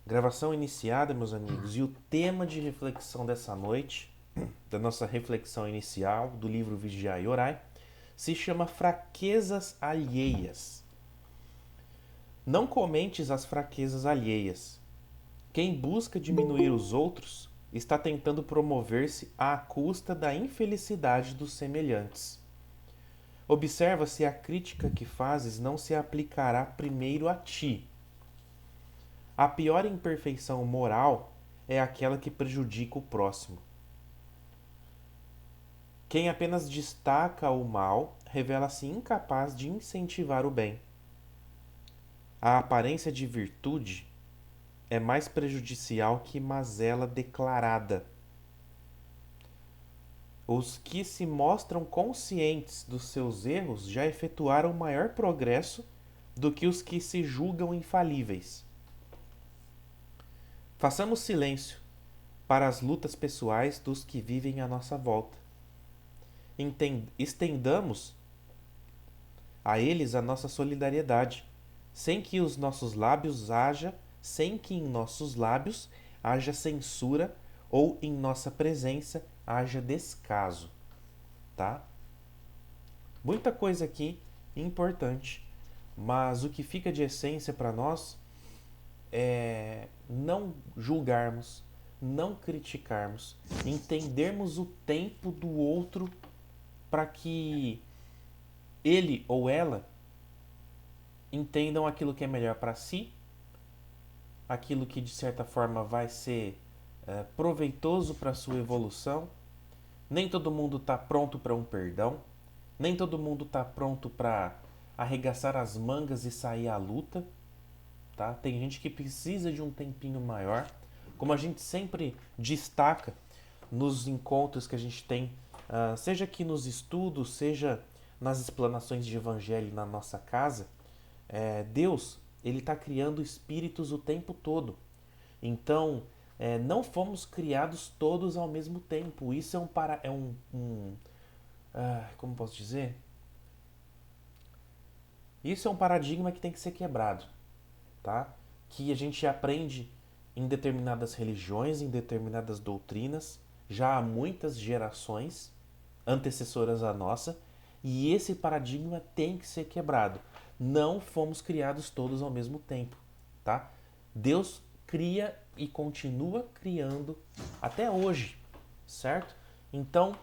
Gravação iniciada, meus amigos, e o tema de reflexão dessa noite, da nossa reflexão inicial do livro Vigiai e Orai, se chama Fraquezas Alheias. Não comentes as fraquezas alheias. Quem busca diminuir os outros está tentando promover-se à custa da infelicidade dos semelhantes. Observa se a crítica que fazes não se aplicará primeiro a ti. A pior imperfeição moral é aquela que prejudica o próximo. Quem apenas destaca o mal revela-se incapaz de incentivar o bem. A aparência de virtude é mais prejudicial que mazela declarada. Os que se mostram conscientes dos seus erros já efetuaram maior progresso do que os que se julgam infalíveis. Façamos silêncio para as lutas pessoais dos que vivem à nossa volta. Estendamos a eles a nossa solidariedade, sem que em nossos lábios haja censura ou em nossa presença haja descaso, tá? Muita coisa aqui importante, mas o que fica de essência para nós é não julgarmos, não criticarmos, entendermos o tempo do outro para que ele ou ela entendam aquilo que é melhor para si, aquilo que de certa forma vai ser proveitoso para a sua evolução. Nem todo mundo está pronto para um perdão, nem todo mundo está pronto para arregaçar as mangas e sair à luta, tá? Tem gente que precisa de um tempinho maior, como a gente sempre destaca nos encontros que a gente tem, seja aqui nos estudos, seja nas explanações de evangelho na nossa casa. Deus, ele está criando espíritos o tempo todo. Então, não fomos criados todos ao mesmo tempo. Isso como posso dizer? Isso é um paradigma que tem que ser quebrado, tá? Que a gente aprende em determinadas religiões, em determinadas doutrinas, já há muitas gerações antecessoras à nossa, e esse paradigma tem que ser quebrado. Não fomos criados todos ao mesmo tempo, tá? Deus cria e continua criando até hoje, certo? Então,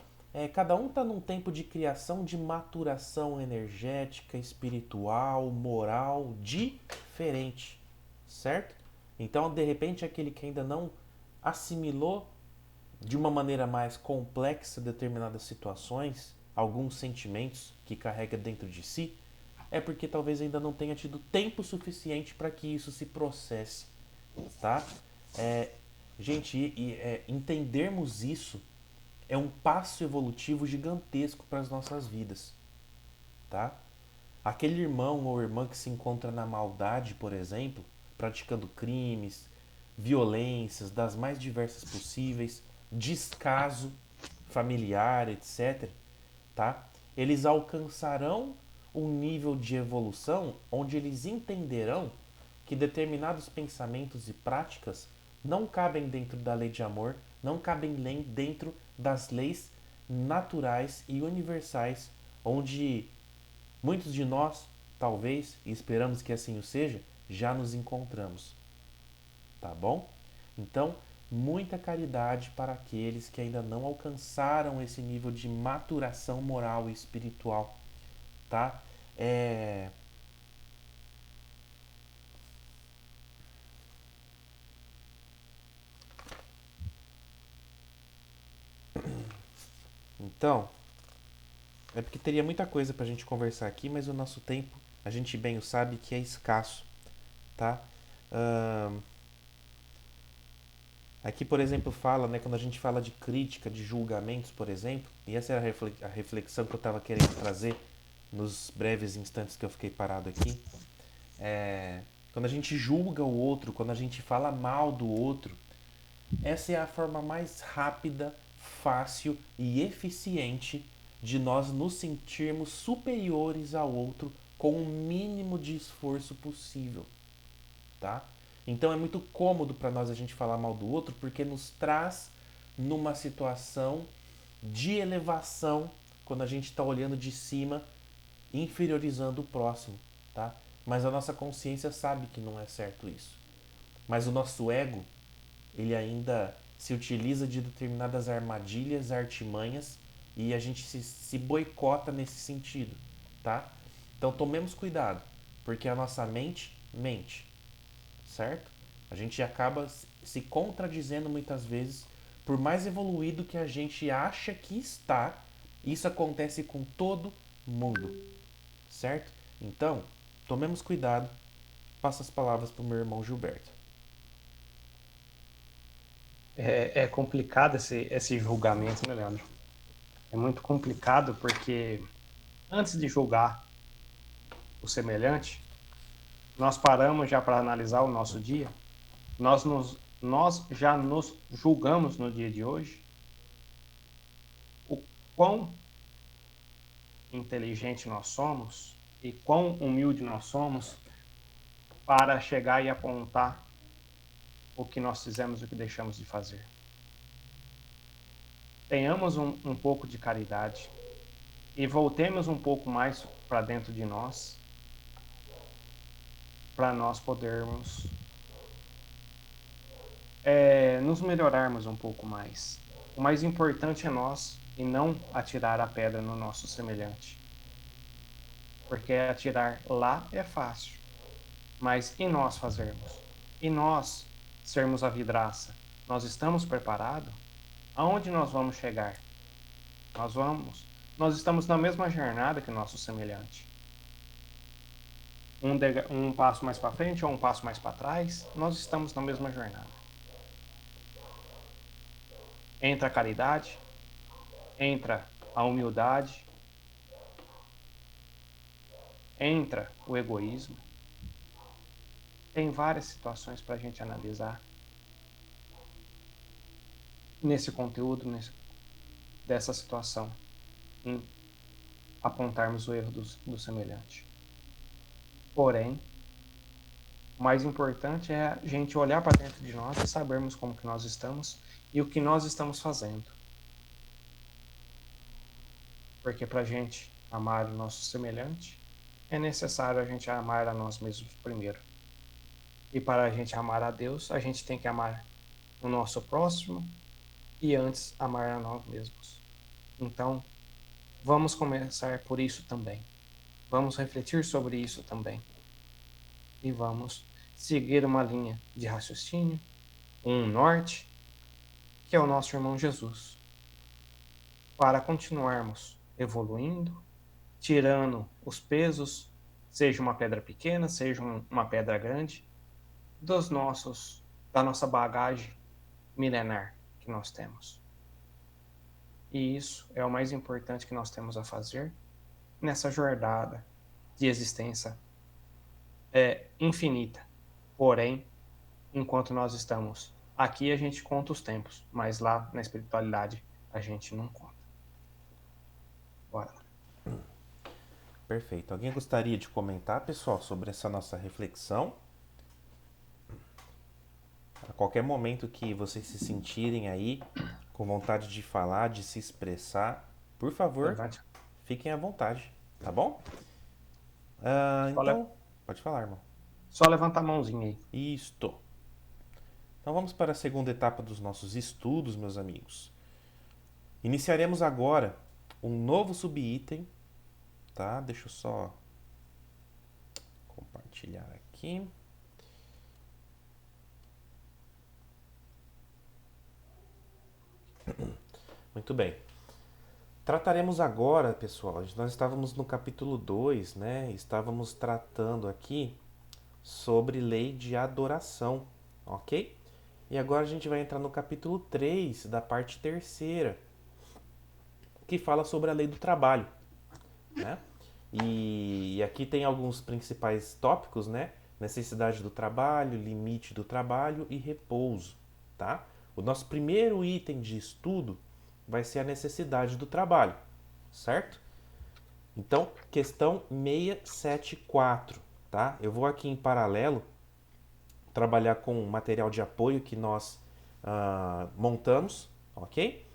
cada um está num tempo de criação, de maturação energética, espiritual, moral, diferente, certo? Então, de repente, aquele que ainda não assimilou de uma maneira mais complexa determinadas situações, alguns sentimentos que carrega dentro de si, é porque talvez ainda não tenha tido tempo suficiente para que isso se processe, tá? É, gente, entendermos isso é um passo evolutivo gigantesco para as nossas vidas, tá? Aquele irmão ou irmã que se encontra na maldade, por exemplo, praticando crimes, violências das mais diversas possíveis, descaso familiar, etc., tá? Eles alcançarão um nível de evolução onde eles entenderão que determinados pensamentos e práticas não cabem dentro da lei de amor, não cabem dentro das leis naturais e universais, onde muitos de nós, talvez, e esperamos que assim o seja, já nos encontramos. Tá bom? Então, muita caridade para aqueles que ainda não alcançaram esse nível de maturação moral e espiritual, tá? É... Então, é porque teria muita coisa pra gente conversar aqui, mas o nosso tempo, a gente bem o sabe que é escasso, tá? Ahn, Aqui, por exemplo, fala, né, quando a gente fala de crítica, de julgamentos, por exemplo, e essa é a reflexão que eu estava querendo trazer nos breves instantes que eu fiquei parado aqui. Quando a gente julga o outro, quando a gente fala mal do outro, essa é a forma mais rápida, fácil e eficiente de nós nos sentirmos superiores ao outro com o mínimo de esforço possível, tá? Então é muito cômodo para nós a gente falar mal do outro, porque nos traz numa situação de elevação quando a gente está olhando de cima, inferiorizando o próximo, tá? Mas a nossa consciência sabe que não é certo isso. Mas o nosso ego, ele ainda se utiliza de determinadas armadilhas, artimanhas, e a gente se boicota nesse sentido, tá? Então tomemos cuidado, porque a nossa mente mente, certo? A gente acaba se contradizendo muitas vezes, por mais evoluído que a gente acha que está, isso acontece com todo mundo, certo? Então, tomemos cuidado. Passo as palavras para o meu irmão Gilberto. É complicado esse julgamento, né, Leandro? É muito complicado porque antes de julgar o semelhante, nós paramos já para analisar o nosso dia, nós já nos julgamos no dia de hoje o quão inteligente nós somos e quão humilde nós somos para chegar e apontar o que nós fizemos e o que deixamos de fazer. Tenhamos um pouco de caridade e voltemos um pouco mais para dentro de nós, para nós podermos nos melhorarmos um pouco mais. O mais importante é nós e não atirar a pedra no nosso semelhante. Porque atirar lá é fácil, mas e nós fazermos? E nós sermos a vidraça? Nós estamos preparados? Aonde nós vamos chegar? Nós estamos na mesma jornada que o nosso semelhante. Um passo mais para frente ou um passo mais para trás, nós estamos na mesma jornada. Entra a caridade, entra a humildade, entra o egoísmo. Tem várias situações para a gente analisar nesse conteúdo, dessa situação, em apontarmos o erro do semelhante. Porém, o mais importante é a gente olhar para dentro de nós e sabermos como que nós estamos e o que nós estamos fazendo. Porque para a gente amar o nosso semelhante, é necessário a gente amar a nós mesmos primeiro. E para a gente amar a Deus, a gente tem que amar o nosso próximo e antes amar a nós mesmos. Então, vamos começar por isso também. Vamos refletir sobre isso também. E vamos seguir uma linha de raciocínio, um norte, que é o nosso irmão Jesus, para continuarmos evoluindo, tirando os pesos, seja uma pedra pequena, seja uma pedra grande, da nossa bagagem milenar que nós temos. E isso é o mais importante que nós temos a fazer nessa jornada de existência infinita. Porém, enquanto nós estamos aqui, a gente conta os tempos, mas lá na espiritualidade a gente não conta. Bora. Perfeito. Alguém gostaria de comentar, pessoal, sobre essa nossa reflexão? A qualquer momento que vocês se sentirem aí com vontade de falar, de se expressar, por favor, Levante. fiquem à vontade, tá bom? Só, le... Então, pode falar, irmão. Só levanta a mãozinha aí. Isto. Então vamos para a segunda etapa dos nossos estudos, meus amigos. Iniciaremos agora um novo subitem, tá? Deixa eu só compartilhar aqui. Muito bem. Trataremos agora, pessoal, nós estávamos no capítulo 2, né? Estávamos tratando aqui sobre lei de adoração, ok? E agora a gente vai entrar no capítulo 3 da parte terceira, que fala sobre a lei do trabalho, né? E aqui tem alguns principais tópicos, né? Necessidade do trabalho, limite do trabalho e repouso, tá? O nosso primeiro item de estudo vai ser a necessidade do trabalho, certo? Então, questão 674, tá? Eu vou aqui em paralelo trabalhar com material de apoio que nós montamos, ok?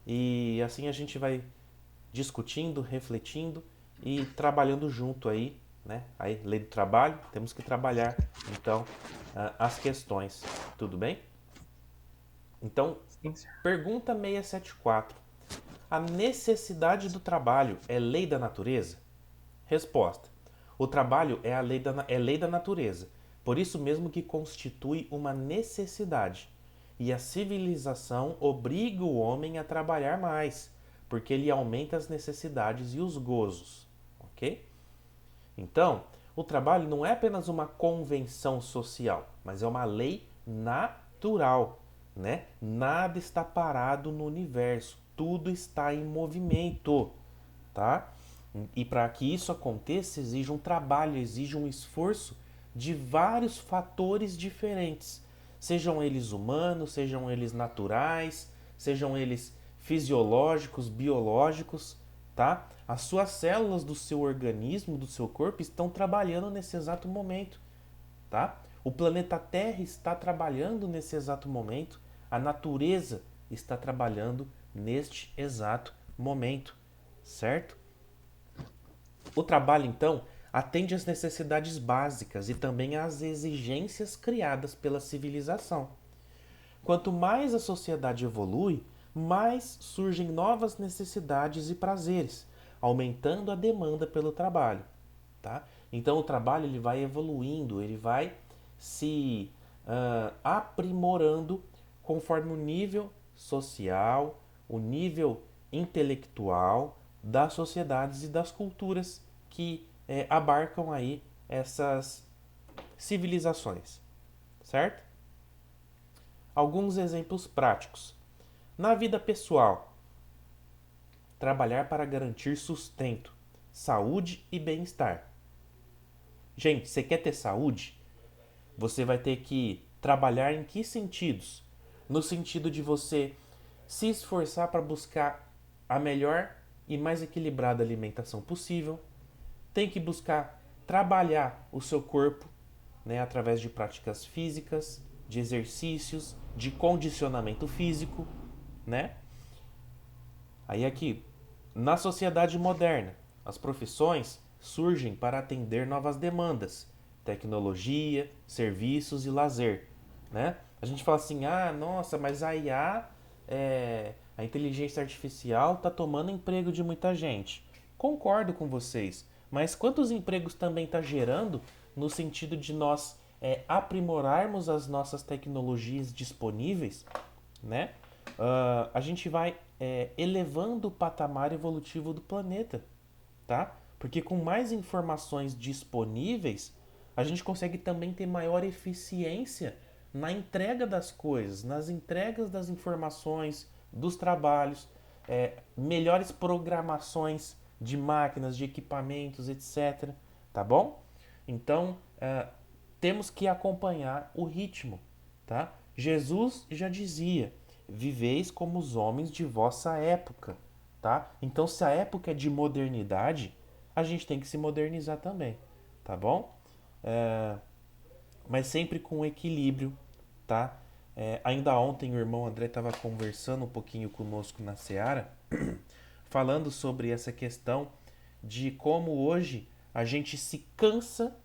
E assim a gente vai discutindo, refletindo e trabalhando junto aí, né? Aí, lei do trabalho, temos que trabalhar, então, as questões, tudo bem? Então, Sim, senhor. pergunta 674. A necessidade do trabalho é lei da natureza? Resposta. O trabalho é lei da natureza, por isso mesmo que constitui uma necessidade. E a civilização obriga o homem a trabalhar mais, porque ele aumenta as necessidades e os gozos. Ok? Então, o trabalho não é apenas uma convenção social, mas é uma lei natural, né? Nada está parado no universo, tudo está em movimento, tá? E para que isso aconteça, exige um trabalho, exige um esforço de vários fatores diferentes, sejam eles humanos, sejam eles naturais, sejam eles fisiológicos, biológicos, tá? As suas células do seu organismo, do seu corpo, estão trabalhando nesse exato momento, tá? O planeta Terra está trabalhando nesse exato momento, a natureza está trabalhando neste exato momento, certo? O trabalho, então, atende às necessidades básicas e também às exigências criadas pela civilização. Quanto mais a sociedade evolui, mais surgem novas necessidades e prazeres, aumentando a demanda pelo trabalho. Tá? Então o trabalho ele vai evoluindo, ele vai se aprimorando conforme o nível social, o nível intelectual das sociedades e das culturas que abarcam aí essas civilizações, certo? Alguns exemplos práticos. Na vida pessoal, trabalhar para garantir sustento, saúde e bem-estar. Gente, você quer ter saúde? Você vai ter que trabalhar em que sentidos? No sentido de você se esforçar para buscar a melhor e mais equilibrada alimentação possível. Tem que buscar trabalhar o seu corpo, né, através de práticas físicas, de exercícios, de condicionamento físico, né? Aí aqui, na sociedade moderna, as profissões surgem para atender novas demandas, tecnologia, serviços e lazer, né? A gente fala assim, ah, nossa, mas a IA, a inteligência artificial está tomando emprego de muita gente. Concordo com vocês, mas quantos empregos também está gerando no sentido de nós aprimorarmos as nossas tecnologias disponíveis, né? A gente vai elevando o patamar evolutivo do planeta, tá? Porque com mais informações disponíveis, a gente consegue também ter maior eficiência na entrega das coisas, nas entregas das informações, dos trabalhos, melhores programações de máquinas, de equipamentos, etc. Tá bom? Então, temos que acompanhar o ritmo, tá? Jesus já dizia: viveis como os homens de vossa época, tá? Então, se a época é de modernidade, a gente tem que se modernizar também, tá bom? Mas sempre com equilíbrio, tá? Ainda ontem o irmão André estava conversando um pouquinho conosco na Seara, falando sobre essa questão de como hoje a gente se cansa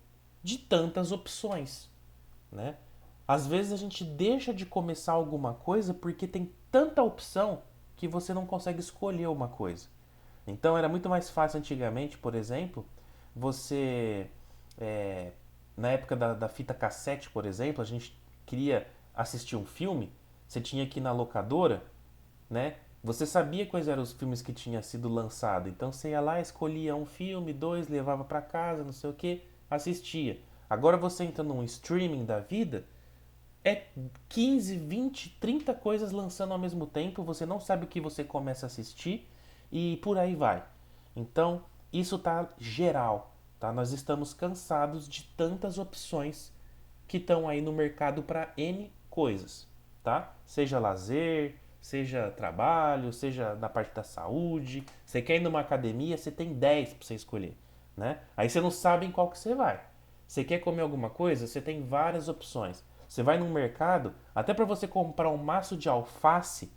de tantas opções, né? Às vezes a gente deixa de começar alguma coisa porque tem tanta opção que você não consegue escolher uma coisa. Então era muito mais fácil antigamente, por exemplo, você na época da fita cassete, por exemplo, a gente queria assistir um filme, você tinha que ir na locadora, né? Você sabia quais eram os filmes que tinham sido lançados, então você ia lá, escolhia um filme, dois, levava para casa, não sei o que, assistia. Agora você entra num streaming da vida, é 15, 20, 30 coisas lançando ao mesmo tempo, você não sabe o que você começa a assistir e por aí vai. Então, isso tá geral, tá? Nós estamos cansados de tantas opções que estão aí no mercado para N coisas, tá? Seja lazer, seja trabalho, seja na parte da saúde. Você quer ir numa academia, você tem 10 para você escolher, né? Aí você não sabe em qual que você vai. Você quer comer alguma coisa, você tem várias opções. Você vai no mercado, até para você comprar um maço de alface,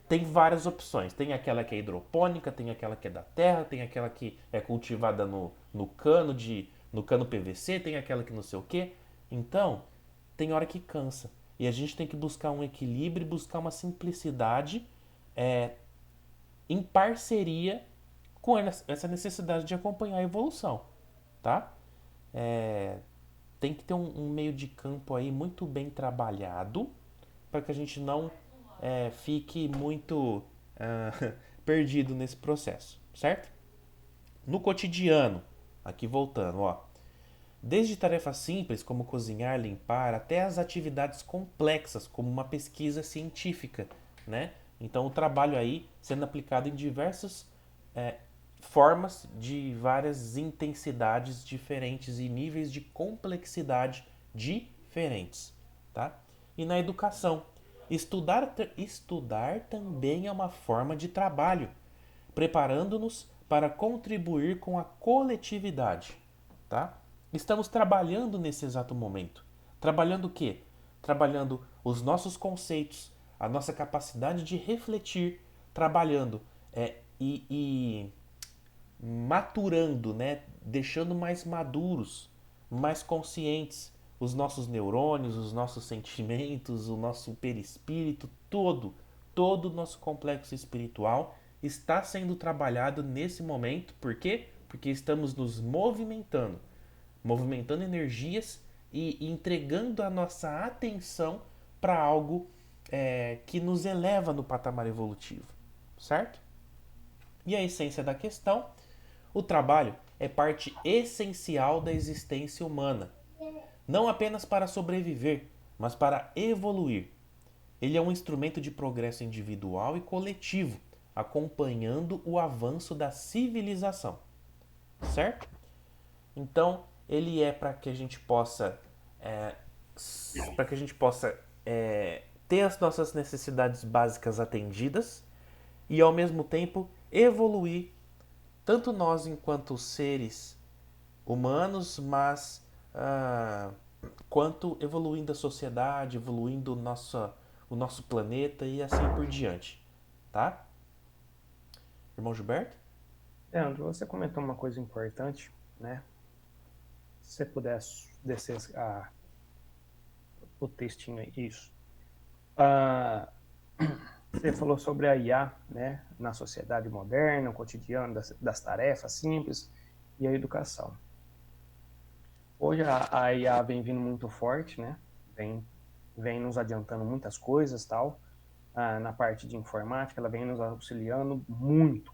tem várias opções. Tem aquela que é hidropônica, tem aquela que é da terra, tem aquela que é cultivada no cano PVC, tem aquela que não sei o quê. Então, tem hora que cansa. E a gente tem que buscar um equilíbrio, buscar uma simplicidade é, em parceria com essa necessidade de acompanhar a evolução, tá? É, tem que ter um meio de campo aí muito bem trabalhado para que a gente não fique muito perdido nesse processo, certo? No cotidiano, aqui voltando, ó, desde tarefas simples como cozinhar, limpar, até as atividades complexas como uma pesquisa científica, né? Então o trabalho aí sendo aplicado em diversas é, formas de várias intensidades diferentes e níveis de complexidade diferentes, tá? E na educação, estudar também é uma forma de trabalho, preparando-nos para contribuir com a coletividade, tá? Estamos trabalhando nesse exato momento. Trabalhando o quê? Trabalhando os nossos conceitos, a nossa capacidade de refletir, trabalhando e maturando, né? Deixando mais maduros, mais conscientes os nossos neurônios, os nossos sentimentos, o nosso perispírito, todo o nosso complexo espiritual está sendo trabalhado nesse momento. Por quê? Porque estamos nos movimentando energias e entregando a nossa atenção para algo que nos eleva no patamar evolutivo, certo? E a essência da questão: o trabalho é parte essencial da existência humana, não apenas para sobreviver, mas para evoluir. Ele é um instrumento de progresso individual e coletivo, acompanhando o avanço da civilização, certo? Então, ele é para que a gente possa é, para que a gente possa ter as nossas necessidades básicas atendidas e ao mesmo tempo evoluir tanto nós enquanto seres humanos, mas quanto evoluindo a sociedade, evoluindo o nosso planeta e assim por diante, tá? Irmão Gilberto? Leandro, você comentou uma coisa importante, né? Se você pudesse descer o textinho aí, isso. Você falou sobre a IA, né, na sociedade moderna, o cotidiano das tarefas simples e a educação. Hoje a IA vem vindo muito forte, né? Vem nos adiantando muitas coisas, tal. Na parte de informática, ela vem nos auxiliando muito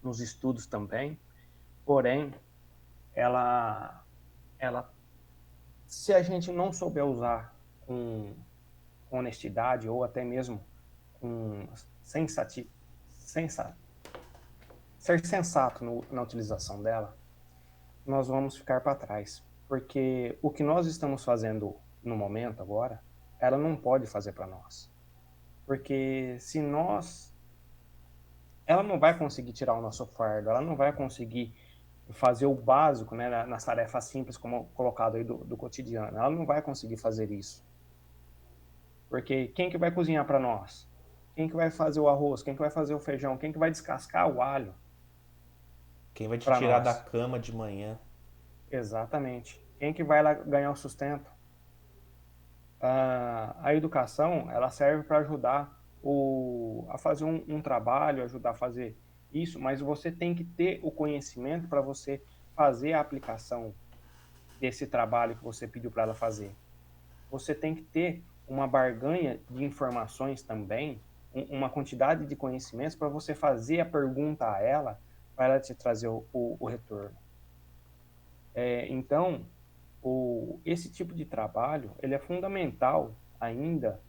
nos estudos também. Porém, ela, se a gente não souber usar com honestidade ou até mesmo com ser sensato na utilização dela, nós vamos ficar para trás. Porque o que nós estamos fazendo no momento agora, ela não pode fazer para nós. Porque se nós... Ela não vai conseguir tirar o nosso fardo, ela não vai conseguir fazer o básico, né, nas tarefas simples, como colocado aí do cotidiano. Ela não vai conseguir fazer isso. Porque quem que vai cozinhar para nós? Quem que vai fazer o arroz? Quem que vai fazer o feijão? Quem que vai descascar o alho Quem vai te para tirar da nós? cama de manhã? Exatamente. Quem que vai lá ganhar o sustento? A educação, ela serve para ajudar a fazer um trabalho, ajudar a fazer isso, mas você tem que ter o conhecimento para você fazer a aplicação desse trabalho que você pediu para ela fazer. Você tem que ter uma barganha de informações também, uma quantidade de conhecimentos para você fazer a pergunta a ela, para ela te trazer o retorno. Então, esse tipo de trabalho ele é fundamental ainda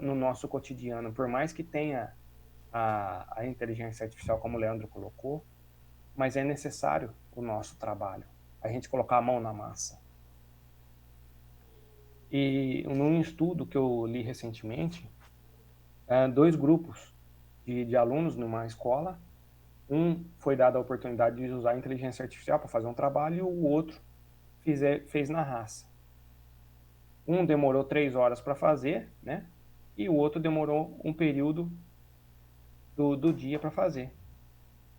no nosso cotidiano, por mais que tenha a inteligência artificial, como o Leandro colocou, mas é necessário o nosso trabalho, a gente colocar a mão na massa. E num estudo que eu li recentemente, 2 grupos de alunos numa escola, um foi dado a oportunidade de usar a inteligência artificial para fazer um trabalho e o outro fez na raça. Um demorou 3 horas para fazer, né? E o outro demorou um período do dia para fazer.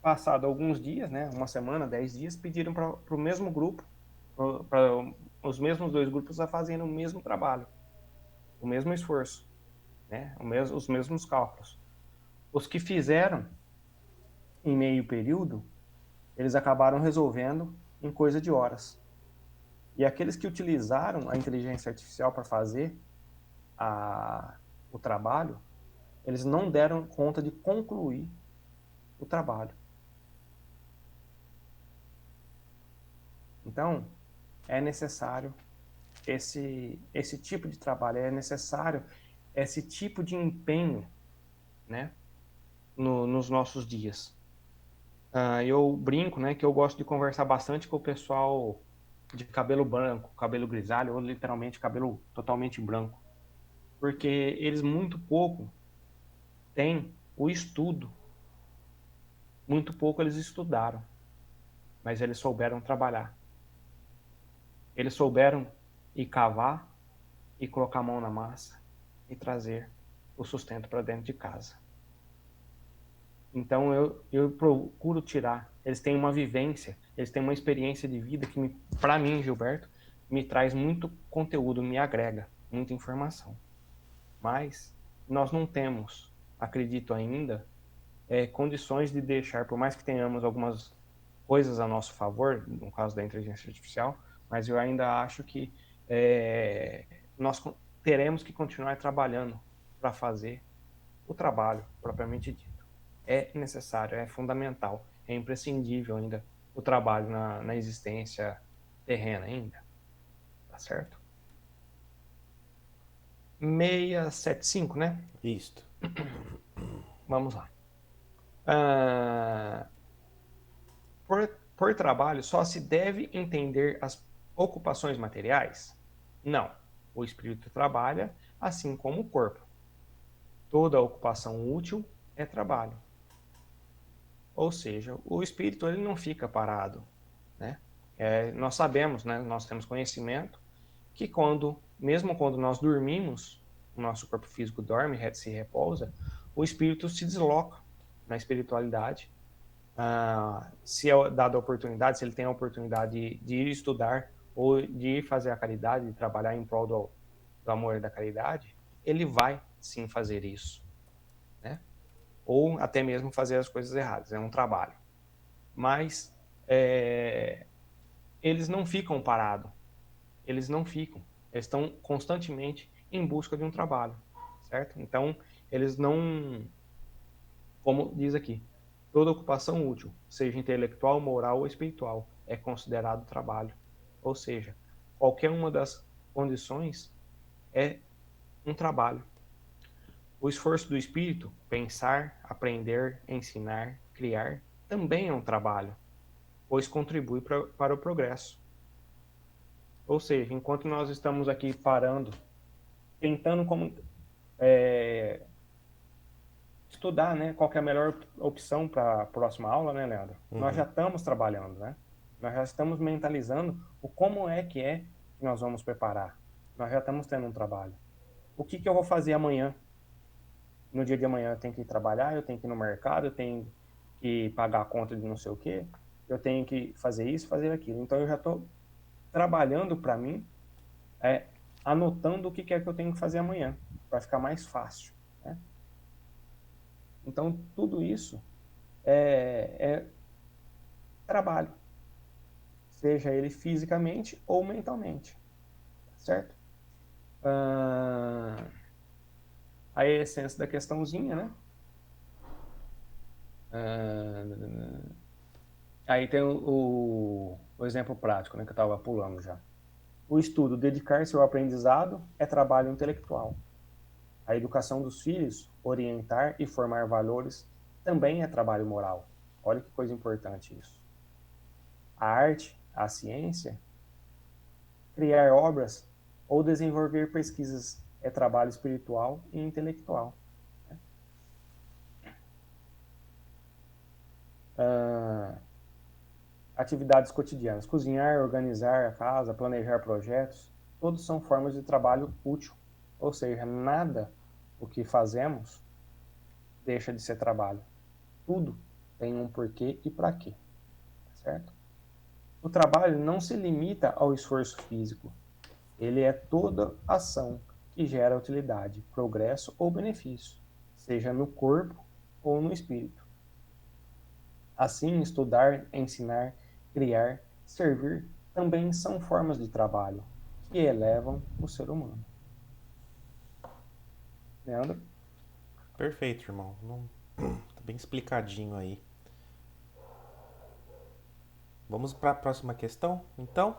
Passado alguns dias, né? Uma semana, 10 dias, pediram para o mesmo grupo, para os mesmos dois grupos a fazerem o mesmo trabalho, o mesmo esforço, né? Os mesmos cálculos. Os que fizeram em meio período, eles acabaram resolvendo em coisa de horas. E aqueles que utilizaram a inteligência artificial para fazer o trabalho, eles não deram conta de concluir o trabalho. Então, é necessário esse tipo de trabalho, é necessário esse tipo de empenho, né, nos nossos dias. Eu brinco, né, que eu gosto de conversar bastante com o pessoal de cabelo branco, cabelo grisalho, ou literalmente cabelo totalmente branco, porque eles muito pouco têm o estudo, muito pouco eles estudaram, mas eles souberam trabalhar. Eles souberam ir cavar e colocar a mão na massa e trazer o sustento para dentro de casa. Então eu procuro tirar. Eles têm uma vivência, eles têm uma experiência de vida que, para mim, Gilberto, me traz muito conteúdo, me agrega muita informação. Mas nós não temos, acredito ainda, condições de deixar, por mais que tenhamos algumas coisas a nosso favor, no caso da inteligência artificial, mas eu ainda acho que nós teremos que continuar trabalhando para fazer o trabalho propriamente dito. É necessário, é fundamental, é imprescindível ainda o trabalho na existência terrena ainda, tá certo? 675, né? Isto. Vamos lá. Ah, por trabalho, só se deve entender as ocupações materiais? Não. O espírito trabalha assim como o corpo. Toda ocupação útil é trabalho. Ou seja, o espírito ele não fica parado, né? Nós sabemos, né? Nós temos conhecimento que mesmo quando nós dormimos, o nosso corpo físico dorme, se repousa, o espírito se desloca na espiritualidade. Se é dada a oportunidade, se ele tem a oportunidade de ir estudar ou de ir fazer a caridade, de trabalhar em prol do amor e da caridade, ele vai sim fazer isso, né? Ou até mesmo fazer as coisas erradas, é um trabalho. Mas eles não ficam parados, eles não ficam, eles estão constantemente em busca de um trabalho, certo? Então, eles não, como diz aqui, toda ocupação útil, seja intelectual, moral ou espiritual, é considerado trabalho. Ou seja, qualquer uma das condições é um trabalho. O esforço do espírito, pensar, aprender, ensinar, criar, também é um trabalho, pois contribui para o progresso. Ou seja, enquanto nós estamos aqui parando, tentando estudar, né, qual que é a melhor opção para a próxima aula, né, Leandro? Nós já estamos trabalhando, né? Nós já estamos mentalizando o como é que nós vamos preparar. Nós já estamos tendo um trabalho. O que que eu vou fazer amanhã? No dia de amanhã eu tenho que ir trabalhar, eu tenho que ir no mercado, eu tenho que pagar a conta de não sei o quê, eu tenho que fazer isso, fazer aquilo. Então eu já estou trabalhando para mim, anotando o que é que eu tenho que fazer amanhã, para ficar mais fácil, né? Então tudo isso é trabalho, seja ele fisicamente ou mentalmente, certo? A essência da questãozinha, né? Aí tem o exemplo prático, né, que eu estava pulando já. O estudo, dedicar-se ao aprendizado, é trabalho intelectual. A educação dos filhos, orientar e formar valores, também é trabalho moral. Olha que coisa importante isso. A arte, a ciência, criar obras ou desenvolver pesquisas é trabalho espiritual e intelectual. Atividades cotidianas, cozinhar, organizar a casa, planejar projetos, todos são formas de trabalho útil. Ou seja, nada o que fazemos deixa de ser trabalho. Tudo tem um porquê e para quê, certo? O trabalho não se limita ao esforço físico. Ele é toda ação que gera utilidade, progresso ou benefício, seja no corpo ou no espírito. Assim, estudar, ensinar, criar, servir também são formas de trabalho que elevam o ser humano. Leandro? Perfeito, irmão. Não... Tá bem explicadinho aí. Vamos para a próxima questão? Então,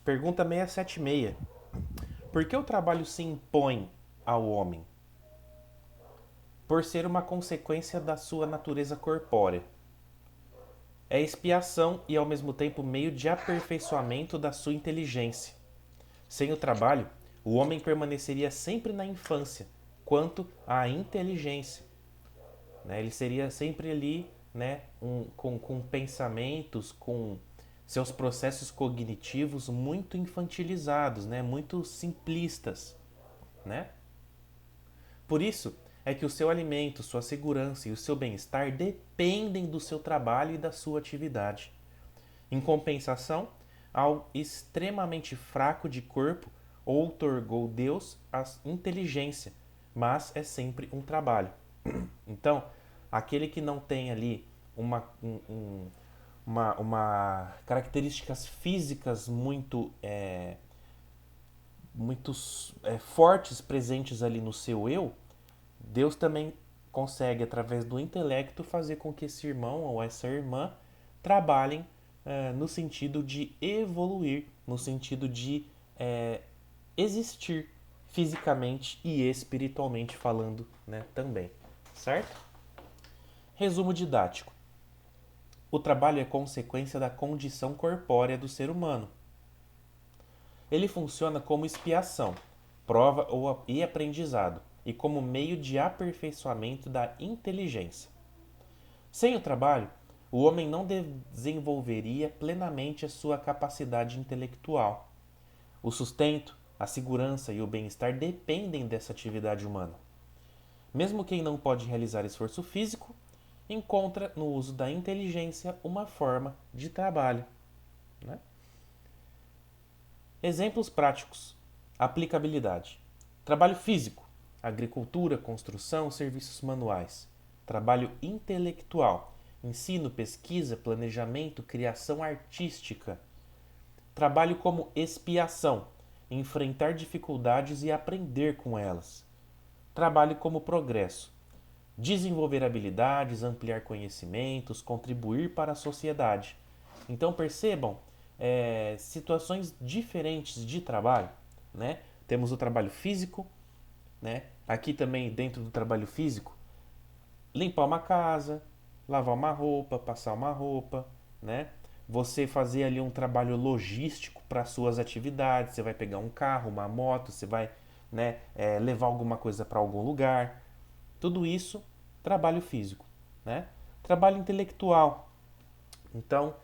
pergunta 676. Por que o trabalho se impõe ao homem? Por ser uma consequência da sua natureza corpórea. É expiação e ao mesmo tempo meio de aperfeiçoamento da sua inteligência. Sem o trabalho, o homem permaneceria sempre na infância, quanto à inteligência. Né? Ele seria sempre ali, né, com pensamentos, com seus processos cognitivos muito infantilizados, né, muito simplistas. Né? Por isso é que o seu alimento, sua segurança e o seu bem-estar dependem do seu trabalho e da sua atividade. Em compensação, ao extremamente fraco de corpo, outorgou Deus a inteligência, mas é sempre um trabalho. Então, aquele que não tem ali uma características físicas muito fortes presentes ali no seu eu, Deus também consegue, através do intelecto, fazer com que esse irmão ou essa irmã trabalhem no sentido de evoluir, no sentido de existir fisicamente e espiritualmente falando, né, também. Certo? Resumo didático. O trabalho é consequência da condição corpórea do ser humano. Ele funciona como expiação, prova e aprendizado, e como meio de aperfeiçoamento da inteligência. Sem o trabalho, o homem não desenvolveria plenamente a sua capacidade intelectual. O sustento, a segurança e o bem-estar dependem dessa atividade humana. Mesmo quem não pode realizar esforço físico, encontra no uso da inteligência uma forma de trabalho. Né? Exemplos práticos. Aplicabilidade. Trabalho físico. Agricultura, construção, serviços manuais. Trabalho intelectual. Ensino, pesquisa, planejamento, criação artística. Trabalho como expiação. Enfrentar dificuldades e aprender com elas. Trabalho como progresso. Desenvolver habilidades, ampliar conhecimentos, contribuir para a sociedade. Então percebam situações diferentes de trabalho. Né? Temos o trabalho físico, né? Aqui também dentro do trabalho físico, limpar uma casa, lavar uma roupa, passar uma roupa, né? Você fazer ali um trabalho logístico para suas atividades, você vai pegar um carro, uma moto, você vai, né, levar alguma coisa para algum lugar. Tudo isso, trabalho físico, né? Trabalho intelectual. Então,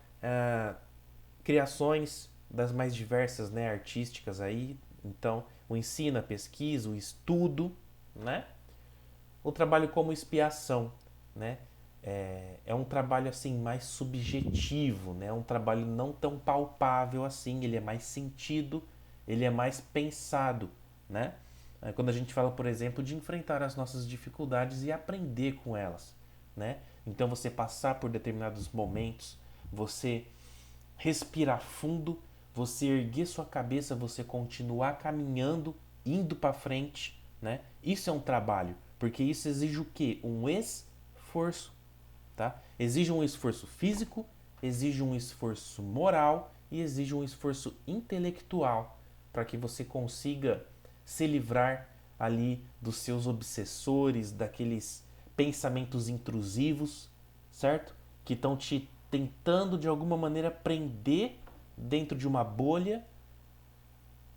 criações das mais diversas, né, artísticas aí. Então, o ensino, a pesquisa, o estudo, né? O trabalho como expiação, né? É um trabalho assim mais subjetivo, né? É um trabalho não tão palpável assim, ele é mais sentido, ele é mais pensado, né? Quando a gente fala, por exemplo, de enfrentar as nossas dificuldades e aprender com elas, né? Então você passar por determinados momentos, você respirar fundo, você erguer sua cabeça, você continuar caminhando, indo para frente, né? Isso é um trabalho, porque isso exige o quê? Um esforço, tá? Exige um esforço físico, exige um esforço moral e exige um esforço intelectual para que você consiga se livrar ali dos seus obsessores, daqueles pensamentos intrusivos, certo? Que estão te tentando de alguma maneira prender dentro de uma bolha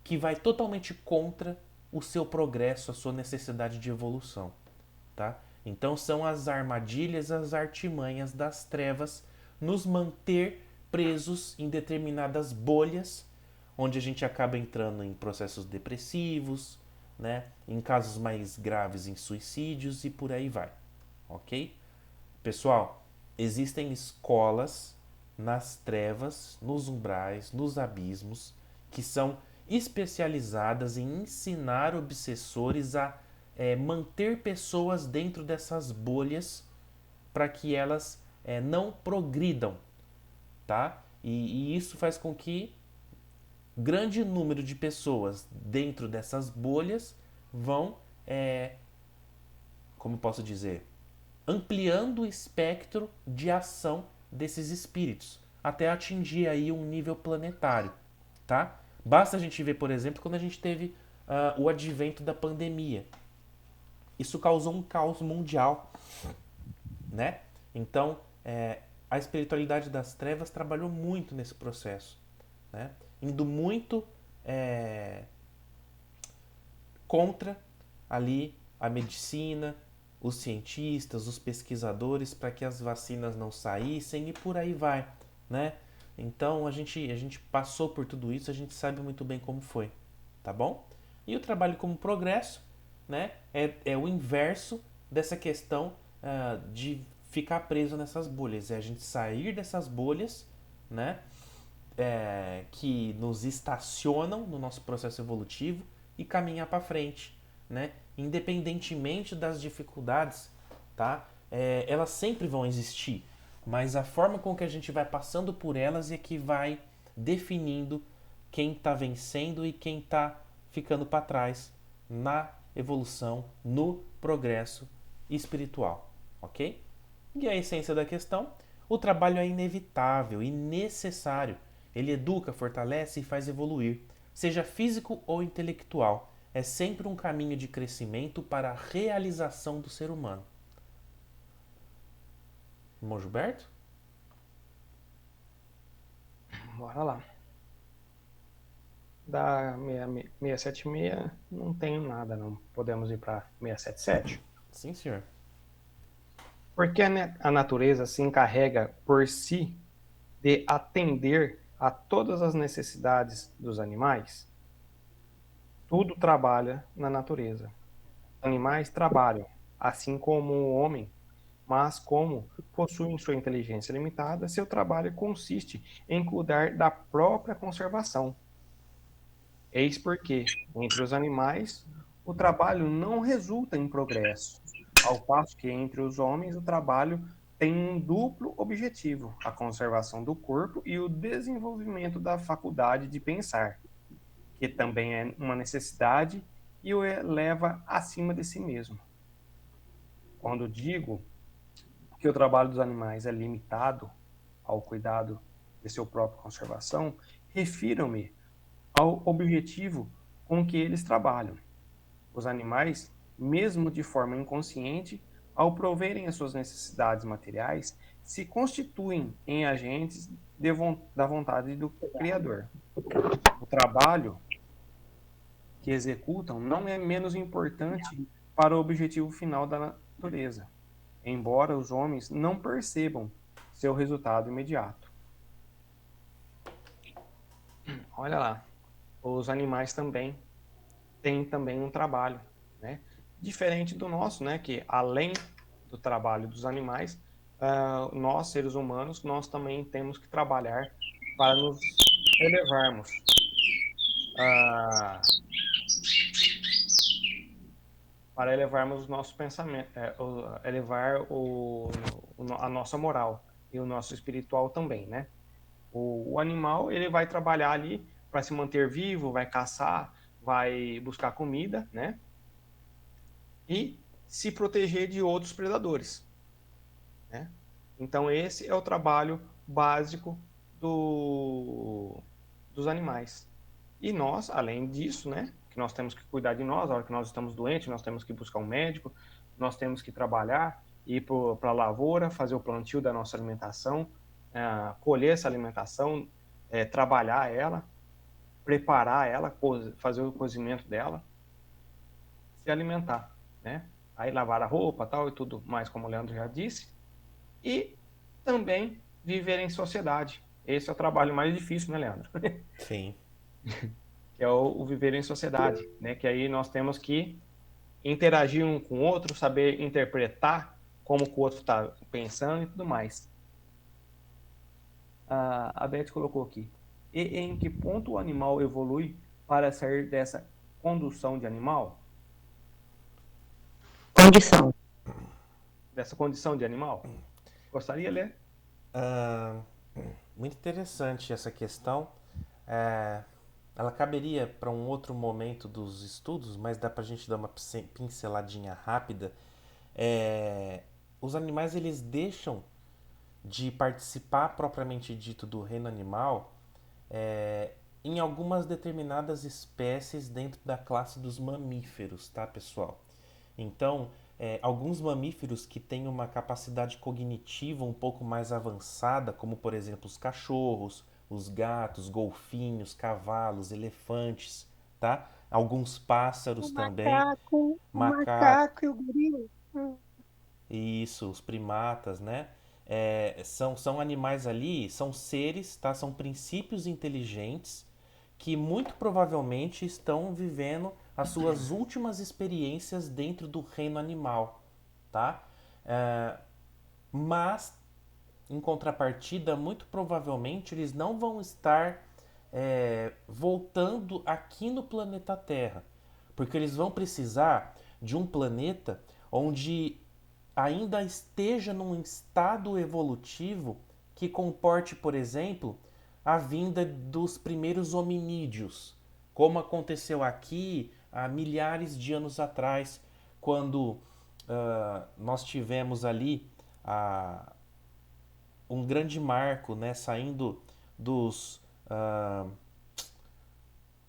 que vai totalmente contra o seu progresso, a sua necessidade de evolução, tá? Então são as armadilhas, as artimanhas das trevas nos manter presos em determinadas bolhas, onde a gente acaba entrando em processos depressivos, né? Em casos mais graves, em suicídios e por aí vai, ok? Pessoal, existem escolas nas trevas, nos umbrais, nos abismos, que são especializadas em ensinar obsessores a manter pessoas dentro dessas bolhas para que elas não progridam, tá? E isso faz com que grande número de pessoas dentro dessas bolhas vão, como posso dizer, ampliando o espectro de ação desses espíritos até atingir aí um nível planetário, tá? Basta a gente ver, por exemplo, quando a gente teve o advento da pandemia. Isso causou um caos mundial, né? Então, a espiritualidade das trevas trabalhou muito nesse processo, né? Indo muito contra ali a medicina, os cientistas, os pesquisadores para que as vacinas não saíssem e por aí vai, né? Então a gente passou por tudo isso, a gente sabe muito bem como foi, tá bom? E o trabalho como progresso, né, é o inverso dessa questão de ficar preso nessas bolhas, é a gente sair dessas bolhas, né, que nos estacionam no nosso processo evolutivo e caminhar para frente, né? Independentemente das dificuldades, tá? Elas sempre vão existir, mas a forma com que a gente vai passando por elas é que vai definindo quem está vencendo e quem está ficando para trás na evolução, no progresso espiritual, ok? E a essência da questão, o trabalho é inevitável e necessário. Ele educa, fortalece e faz evoluir, seja físico ou intelectual. É sempre um caminho de crescimento para a realização do ser humano. Irmão Gilberto? Bora lá. Da 676 não tenho nada, não. Podemos ir para 677? Sim, senhor. Porque a natureza se encarrega por si de atender a todas as necessidades dos animais. Tudo trabalha na natureza. Os animais trabalham, assim como o homem, mas como possuem sua inteligência limitada, seu trabalho consiste em cuidar da própria conservação. Eis porque, entre os animais, o trabalho não resulta em progresso, ao passo que entre os homens o trabalho tem um duplo objetivo: a conservação do corpo e o desenvolvimento da faculdade de pensar, que também é uma necessidade e o eleva acima de si mesmo. Quando digo que o trabalho dos animais é limitado ao cuidado de sua própria conservação, refiro-me ao objetivo com que eles trabalham. Os animais, mesmo de forma inconsciente, ao proverem as suas necessidades materiais, se constituem em agentes da vontade do Criador. O trabalho que executam não é menos importante para o objetivo final da natureza, embora os homens não percebam seu resultado imediato. Olha lá, os animais também têm também um trabalho, né? Diferente do nosso, né? Que além do trabalho dos animais, nós, seres humanos, nós também temos que trabalhar para nos elevarmos. Para elevarmos o nosso pensamento, elevar a nossa moral e o nosso espiritual também, né? O animal, ele vai trabalhar ali para se manter vivo, vai caçar, vai buscar comida, né? E se proteger de outros predadores, né? Então, esse é o trabalho básico dos animais. E nós, além disso, né, que nós temos que cuidar de nós, a hora que nós estamos doentes, nós temos que buscar um médico, nós temos que trabalhar, ir para a lavoura, fazer o plantio da nossa alimentação, colher essa alimentação, trabalhar ela, preparar ela, fazer o cozimento dela, se alimentar, né? Aí lavar a roupa, tal, e tudo mais, como o Leandro já disse. E também viver em sociedade. Esse é o trabalho mais difícil, né, Leandro? Sim. que é o viver em sociedade, né? Que aí nós temos que interagir um com o outro, saber interpretar como que o outro está pensando e tudo mais. A Beth colocou aqui. E em que ponto o animal evolui para sair dessa condução de animal? Condição. Dessa condição de animal? Gostaria de ler? Ah, muito interessante essa questão. É, ela caberia para um outro momento dos estudos, mas dá para a gente dar uma pinceladinha rápida. Os animais eles deixam de participar propriamente dito do reino animal é, em algumas determinadas espécies dentro da classe dos mamíferos, tá, pessoal? Então, alguns mamíferos que têm uma capacidade cognitiva um pouco mais avançada, como por exemplo os cachorros, os gatos, golfinhos, cavalos, elefantes, tá? Alguns O pássaros também, macaco, o macacos, macaco e o gorila. isso, os primatas, né? São animais ali, são seres, tá? São princípios inteligentes que muito provavelmente estão vivendo as suas últimas experiências dentro do reino animal, tá? É, mas, em contrapartida, muito provavelmente eles não vão estar voltando aqui no planeta Terra, porque eles vão precisar de um planeta onde ainda esteja num estado evolutivo que comporte, por exemplo, a vinda dos primeiros hominídeos, como aconteceu aqui há milhares de anos atrás, quando nós tivemos ali ah, um grande marco, né, saindo dos, ah,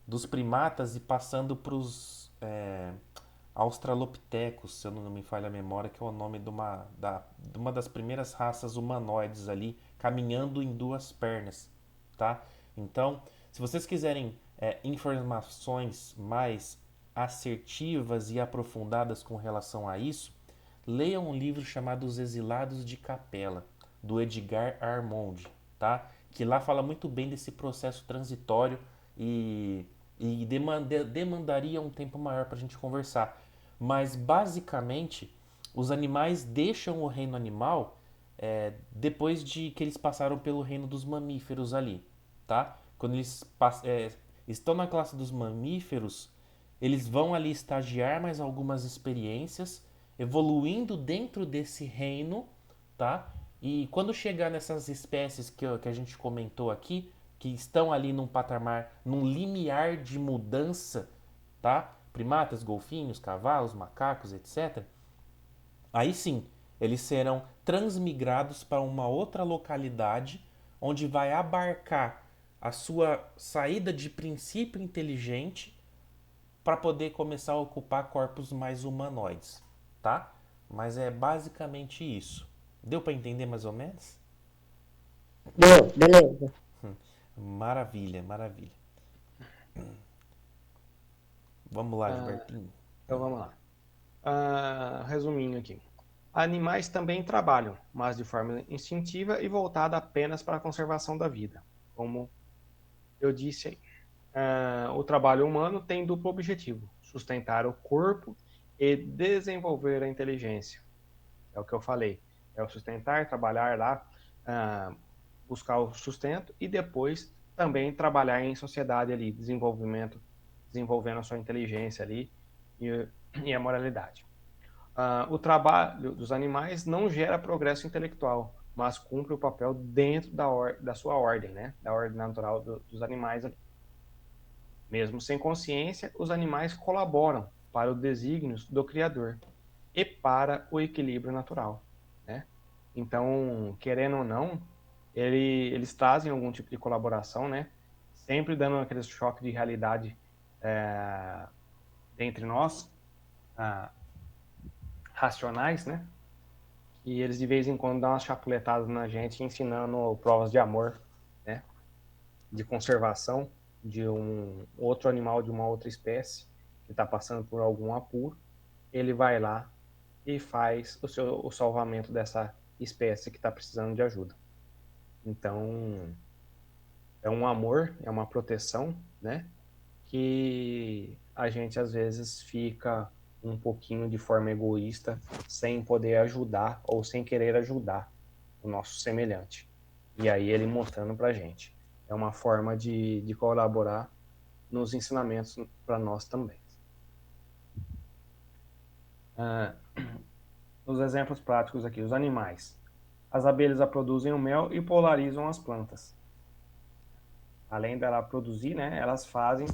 dos primatas e passando para os Australopithecus, se eu não me falha a memória, que é o nome de uma das primeiras raças humanoides ali, caminhando em duas pernas, tá? Então, se vocês quiserem informações mais assertivas e aprofundadas com relação a isso, leiam um livro chamado Os Exilados de Capela, do Edgar Armond, tá? Que lá fala muito bem desse processo transitório e, demandaria um tempo maior para a gente conversar. Mas basicamente, os animais deixam o reino animal depois de que eles passaram pelo reino dos mamíferos ali, tá? Quando eles estão na classe dos mamíferos, eles vão ali estagiar mais algumas experiências, evoluindo dentro desse reino, tá? E quando chegar nessas espécies que a gente comentou aqui, que estão ali num patamar, num limiar de mudança, tá? Primatas, golfinhos, cavalos, macacos, etc. Aí sim, eles serão transmigrados para uma outra localidade, onde vai abarcar a sua saída de princípio inteligente para poder começar a ocupar corpos mais humanoides, tá? Mas é basicamente isso. Deu para entender mais ou menos? Deu, beleza. Maravilha, maravilha. Vamos lá, Ah, Gilbertinho. então vamos lá. Resumindo aqui. Animais também trabalham, mas de forma instintiva e voltada apenas para a conservação da vida. Como eu disse aí. O trabalho humano tem duplo objetivo: sustentar o corpo e desenvolver a inteligência. É o que eu falei. É o sustentar, trabalhar lá, buscar o sustento e depois também trabalhar em sociedade ali, desenvolvendo a sua inteligência ali e a moralidade. O trabalho dos animais não gera progresso intelectual, mas cumpre o papel dentro da sua ordem, né? Da ordem natural dos animais ali. Mesmo sem consciência, os animais colaboram para os desígnios do Criador e para o equilíbrio natural, né? Então, querendo ou não, eles trazem algum tipo de colaboração, né? Sempre dando aquele choque de realidade entre nós, ah, racionais, né? E eles de vez em quando dão umas chapuletadas na gente, ensinando provas de amor, né? De conservação de um outro animal de uma outra espécie que está passando por algum apuro. Ele vai lá e faz o salvamento dessa espécie que está precisando de ajuda. Então, é um amor, é uma proteção, né? Que a gente às vezes fica um pouquinho de forma egoísta, sem poder ajudar ou sem querer ajudar o nosso semelhante. E aí ele mostrando pra gente. É uma forma de colaborar nos ensinamentos para nós também. Ah, os exemplos práticos aqui, os animais. As abelhas produzem o mel e polarizam as plantas. Além dela produzir, né, elas fazem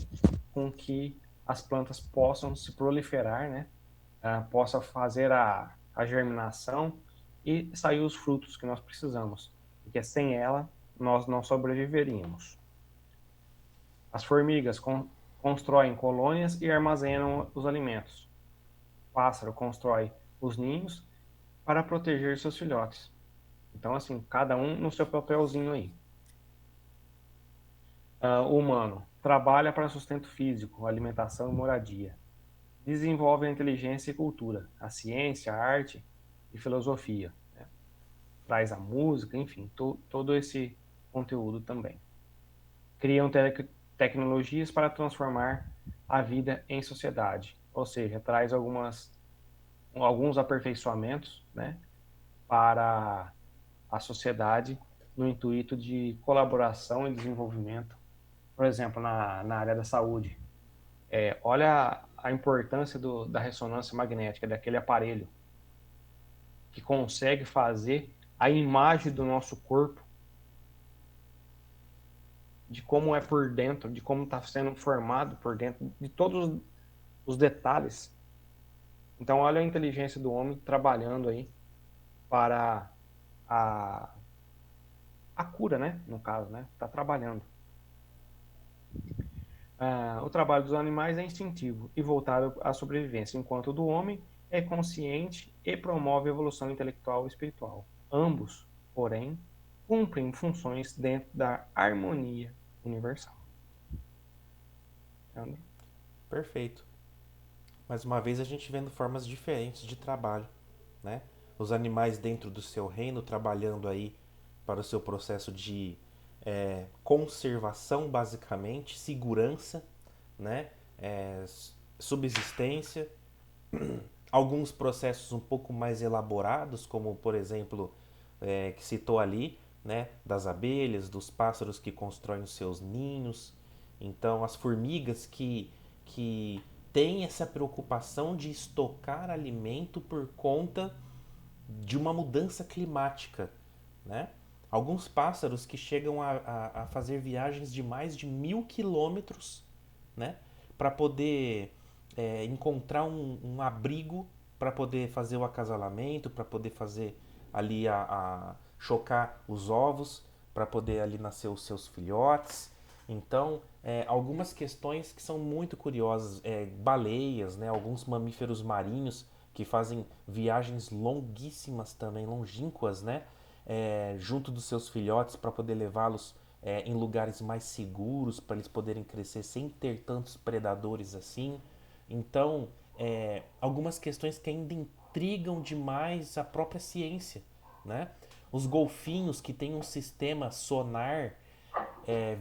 com que as plantas possam se proliferar, né, possa fazer a germinação e sair os frutos que nós precisamos. Porque sem ela, nós não sobreviveríamos. As formigas constroem colônias e armazenam os alimentos. O pássaro constrói os ninhos para proteger seus filhotes. Então, assim, cada um no seu papelzinho aí. O humano trabalha para sustento físico, alimentação e moradia. Desenvolve a inteligência e cultura, a ciência, a arte e filosofia. Né? Traz a música, enfim, todo esse conteúdo também. Criam tecnologias para transformar a vida em sociedade, ou seja, traz alguns aperfeiçoamentos, né, para a sociedade no intuito de colaboração e desenvolvimento. Por exemplo, na área da saúde. Olha a importância da ressonância magnética, daquele aparelho que consegue fazer a imagem do nosso corpo, de como é por dentro, de como está sendo formado por dentro, de todos os detalhes. Então, olha a inteligência do homem trabalhando aí para a cura, né? No caso, né? Está trabalhando. O trabalho dos animais é instintivo e voltado à sobrevivência, enquanto o do homem é consciente e promove a evolução intelectual e espiritual. Ambos, porém, cumprem funções dentro da harmonia universal. Entendeu? Perfeito. Mais uma vez a gente vendo formas diferentes de trabalho, né? Os animais dentro do seu reino trabalhando aí para o seu processo de conservação, basicamente, segurança, né? Subsistência, alguns processos um pouco mais elaborados, como por exemplo, que citou ali, né? Das abelhas, dos pássaros que constroem os seus ninhos, então as formigas que têm essa preocupação de estocar alimento por conta de uma mudança climática, né? Alguns pássaros que chegam a fazer viagens de mais de 1.000 quilômetros, né? Para poder encontrar um abrigo para poder fazer o acasalamento, para poder fazer ali chocar os ovos, para poder ali nascer os seus filhotes. Então, algumas questões que são muito curiosas, baleias, né? Alguns mamíferos marinhos que fazem viagens longuíssimas também, longínquas, né? Junto dos seus filhotes para poder levá-los em lugares mais seguros, para eles poderem crescer sem ter tantos predadores assim. Então, algumas questões que ainda intrigam demais a própria ciência, né? Os golfinhos que têm um sistema sonar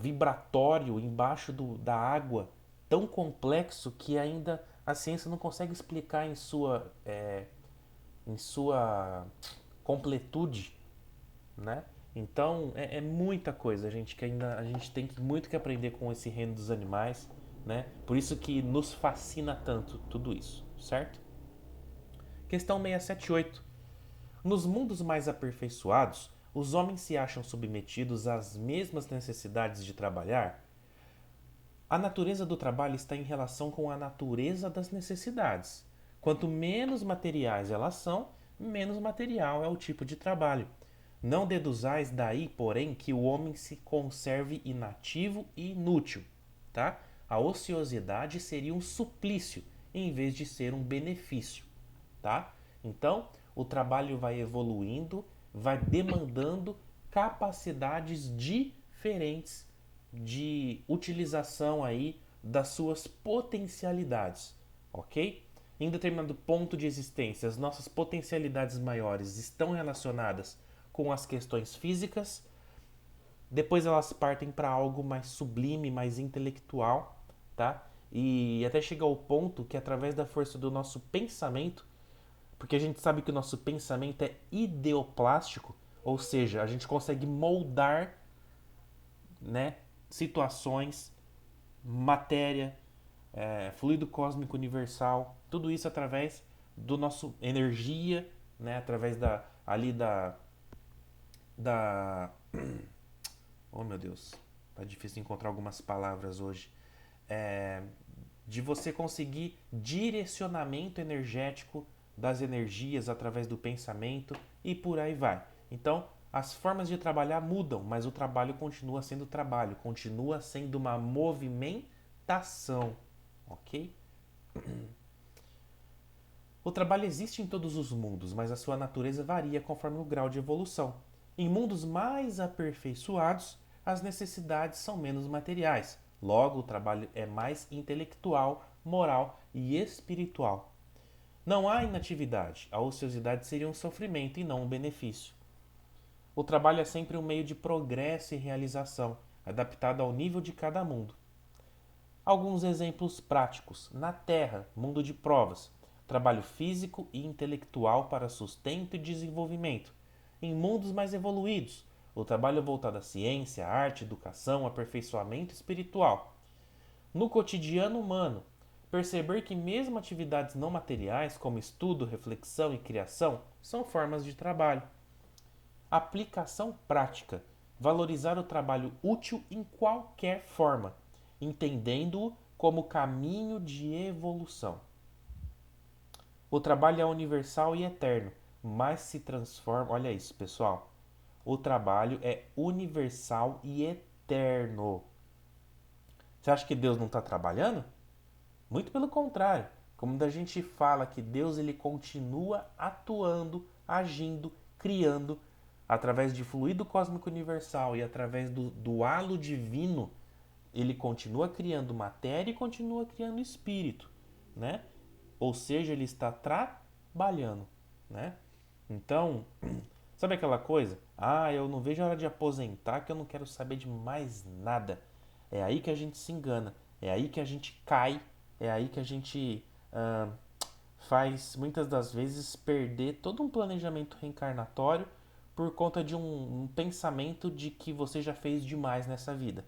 vibratório embaixo da água tão complexo que ainda a ciência não consegue explicar em sua completude, né? Então é muita coisa, gente, que ainda a gente tem muito que aprender com esse reino dos animais, né? Por isso que nos fascina tanto tudo isso, certo? Questão 678. Nos mundos mais aperfeiçoados, os homens se acham submetidos às mesmas necessidades de trabalhar? A natureza do trabalho está em relação com a natureza das necessidades. Quanto menos materiais elas são, menos material é o tipo de trabalho. Não deduzais daí, porém, que o homem se conserve inativo e inútil, tá? A ociosidade seria um suplício em vez de ser um benefício, tá? Então, o trabalho vai evoluindo, vai demandando capacidades diferentes de utilização aí das suas potencialidades, ok? Em determinado ponto de existência, as nossas potencialidades maiores estão relacionadas com as questões físicas, depois elas partem para algo mais sublime, mais intelectual, tá? E até chega ao ponto que através da força do nosso pensamento, porque a gente sabe que o nosso pensamento é ideoplástico, ou seja, a gente consegue moldar, né, situações, matéria, fluido cósmico universal, tudo isso através do nosso energia, né, através da oh meu Deus, tá difícil encontrar algumas palavras hoje, é, de você conseguir direcionamento energético das energias através do pensamento e por aí vai. Então, as formas de trabalhar mudam, mas o trabalho continua sendo trabalho, continua sendo uma movimentação, ok? O trabalho existe em todos os mundos, mas a sua natureza varia conforme o grau de evolução. Em mundos mais aperfeiçoados, as necessidades são menos materiais. Logo, o trabalho é mais intelectual, moral e espiritual. Não há inatividade. A ociosidade seria um sofrimento e não um benefício. O trabalho é sempre um meio de progresso e realização, adaptado ao nível de cada mundo. Alguns exemplos práticos. Na Terra, mundo de provas. Trabalho físico e intelectual para sustento e desenvolvimento. Em mundos mais evoluídos, o trabalho é voltado à ciência, arte, educação, aperfeiçoamento espiritual. No cotidiano humano, perceber que mesmo atividades não materiais, como estudo, reflexão e criação, são formas de trabalho. Aplicação prática. Valorizar o trabalho útil em qualquer forma, entendendo-o como caminho de evolução. O trabalho é universal e eterno, mas se transforma. Olha isso, pessoal. O trabalho é universal e eterno. Você acha que Deus não está trabalhando? Muito pelo contrário. Como a gente fala que Deus ele continua atuando, agindo, criando através de fluido cósmico universal e através do halo divino, ele continua criando matéria e continua criando espírito, né? Ou seja, ele está trabalhando, né? Então, sabe aquela coisa? Ah, eu não vejo a hora de aposentar que eu não quero saber de mais nada. É aí que a gente se engana, é aí que a gente cai, é aí que a gente faz muitas das vezes perder todo um planejamento reencarnatório por conta de um pensamento de que você já fez demais nessa vida,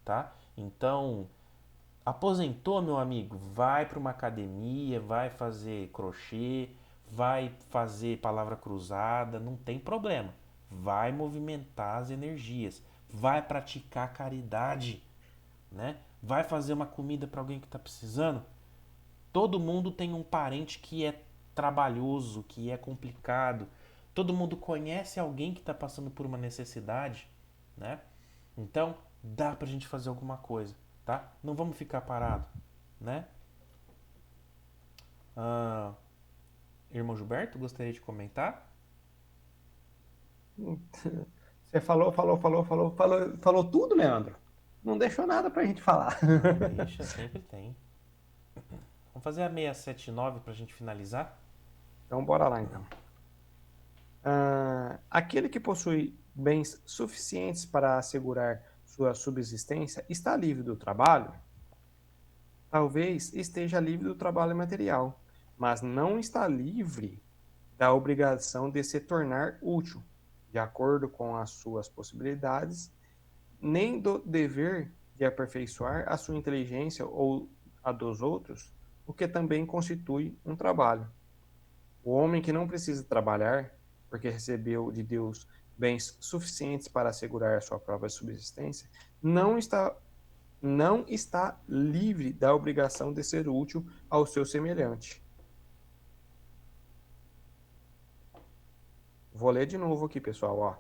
tá? Então, aposentou, meu amigo, vai para uma academia, vai fazer crochê, vai fazer palavra cruzada, não tem problema. Vai movimentar as energias, vai praticar caridade, né? Vai fazer uma comida para alguém que está precisando. Todo mundo tem um parente que é trabalhoso, que é complicado. Todo mundo conhece alguém que está passando por uma necessidade, né? Então, dá pra gente fazer alguma coisa, tá? Não vamos ficar parado, né? Ah, irmão Gilberto, gostaria de comentar? Você falou tudo, Leandro. Não deixou nada pra gente falar. Não, deixa, sempre tem. Vamos fazer a 679 pra gente finalizar? Então, bora lá, então. Aquele que possui bens suficientes para assegurar sua subsistência está livre do trabalho? Talvez esteja livre do trabalho material, mas não está livre da obrigação de se tornar útil, de acordo com as suas possibilidades, nem do dever de aperfeiçoar a sua inteligência ou a dos outros, o que também constitui um trabalho. O homem que não precisa trabalhar, porque recebeu de Deus bens suficientes para assegurar a sua própria subsistência, não está livre da obrigação de ser útil ao seu semelhante. Vou ler de novo aqui, pessoal. Ó.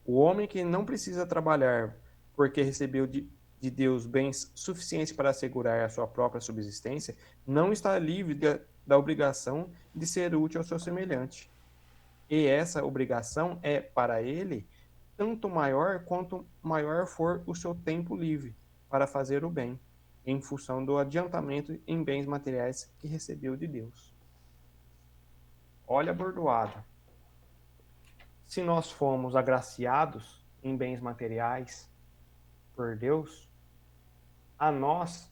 O homem que não precisa trabalhar porque recebeu de Deus bens suficientes para assegurar a sua própria subsistência, não está livre da obrigação de ser útil ao seu semelhante. E essa obrigação é, para ele, tanto maior quanto maior for o seu tempo livre para fazer o bem, em função do adiantamento em bens materiais que recebeu de Deus. Olha a bordoada. Se nós fomos agraciados em bens materiais por Deus, a nós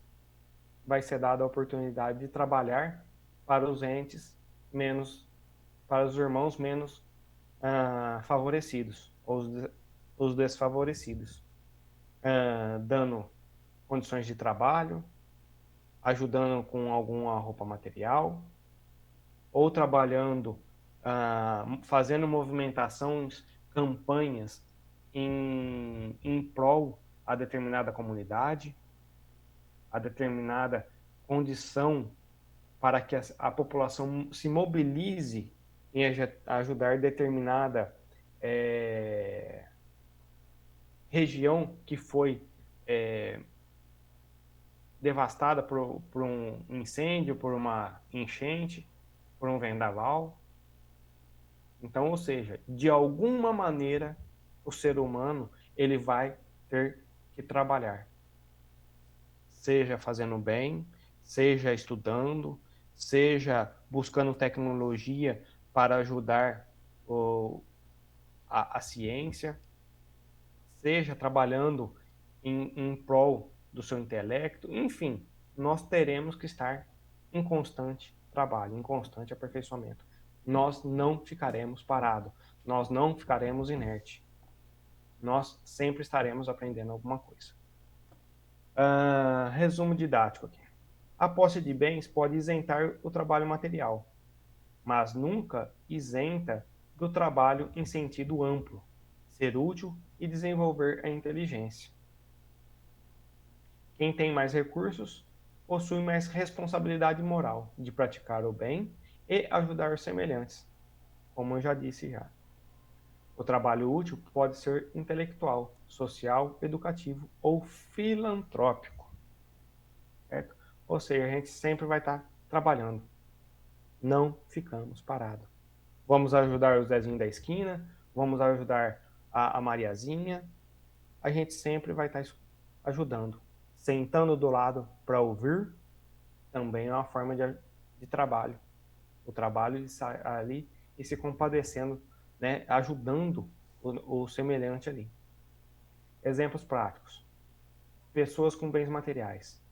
vai ser dada a oportunidade de trabalhar para os entes menos, para os irmãos menos favorecidos, os desfavorecidos, dando condições de trabalho, ajudando com alguma roupa material, ou trabalhando, fazendo movimentações, campanhas em prol a determinada comunidade, a determinada condição para que a população se mobilize em ajudar determinada região que foi devastada por um incêndio, por uma enchente, por um vendaval. Então, ou seja, de alguma maneira, o ser humano ele vai ter que trabalhar. Seja fazendo bem, seja estudando, seja buscando tecnologia para ajudar a ciência, seja trabalhando em prol do seu intelecto, enfim, nós teremos que estar em constante trabalho, em constante aperfeiçoamento. Nós não ficaremos parados, nós não ficaremos inertes. Nós sempre estaremos aprendendo alguma coisa. Resumo didático aqui. A posse de bens pode isentar o trabalho material, mas nunca isenta do trabalho em sentido amplo, ser útil e desenvolver a inteligência. Quem tem mais recursos possui mais responsabilidade moral de praticar o bem e ajudar os semelhantes, como eu já disse já. O trabalho útil pode ser intelectual, social, educativo ou filantrópico, certo? Ou seja, a gente sempre vai estar trabalhando. Não ficamos parados. Vamos ajudar o Zezinho da esquina, vamos ajudar a Mariazinha. A gente sempre vai estar ajudando. Sentando do lado para ouvir também é uma forma de trabalho. O trabalho ali e se compadecendo, né, ajudando o semelhante ali. Exemplos práticos. Pessoas com bens materiais.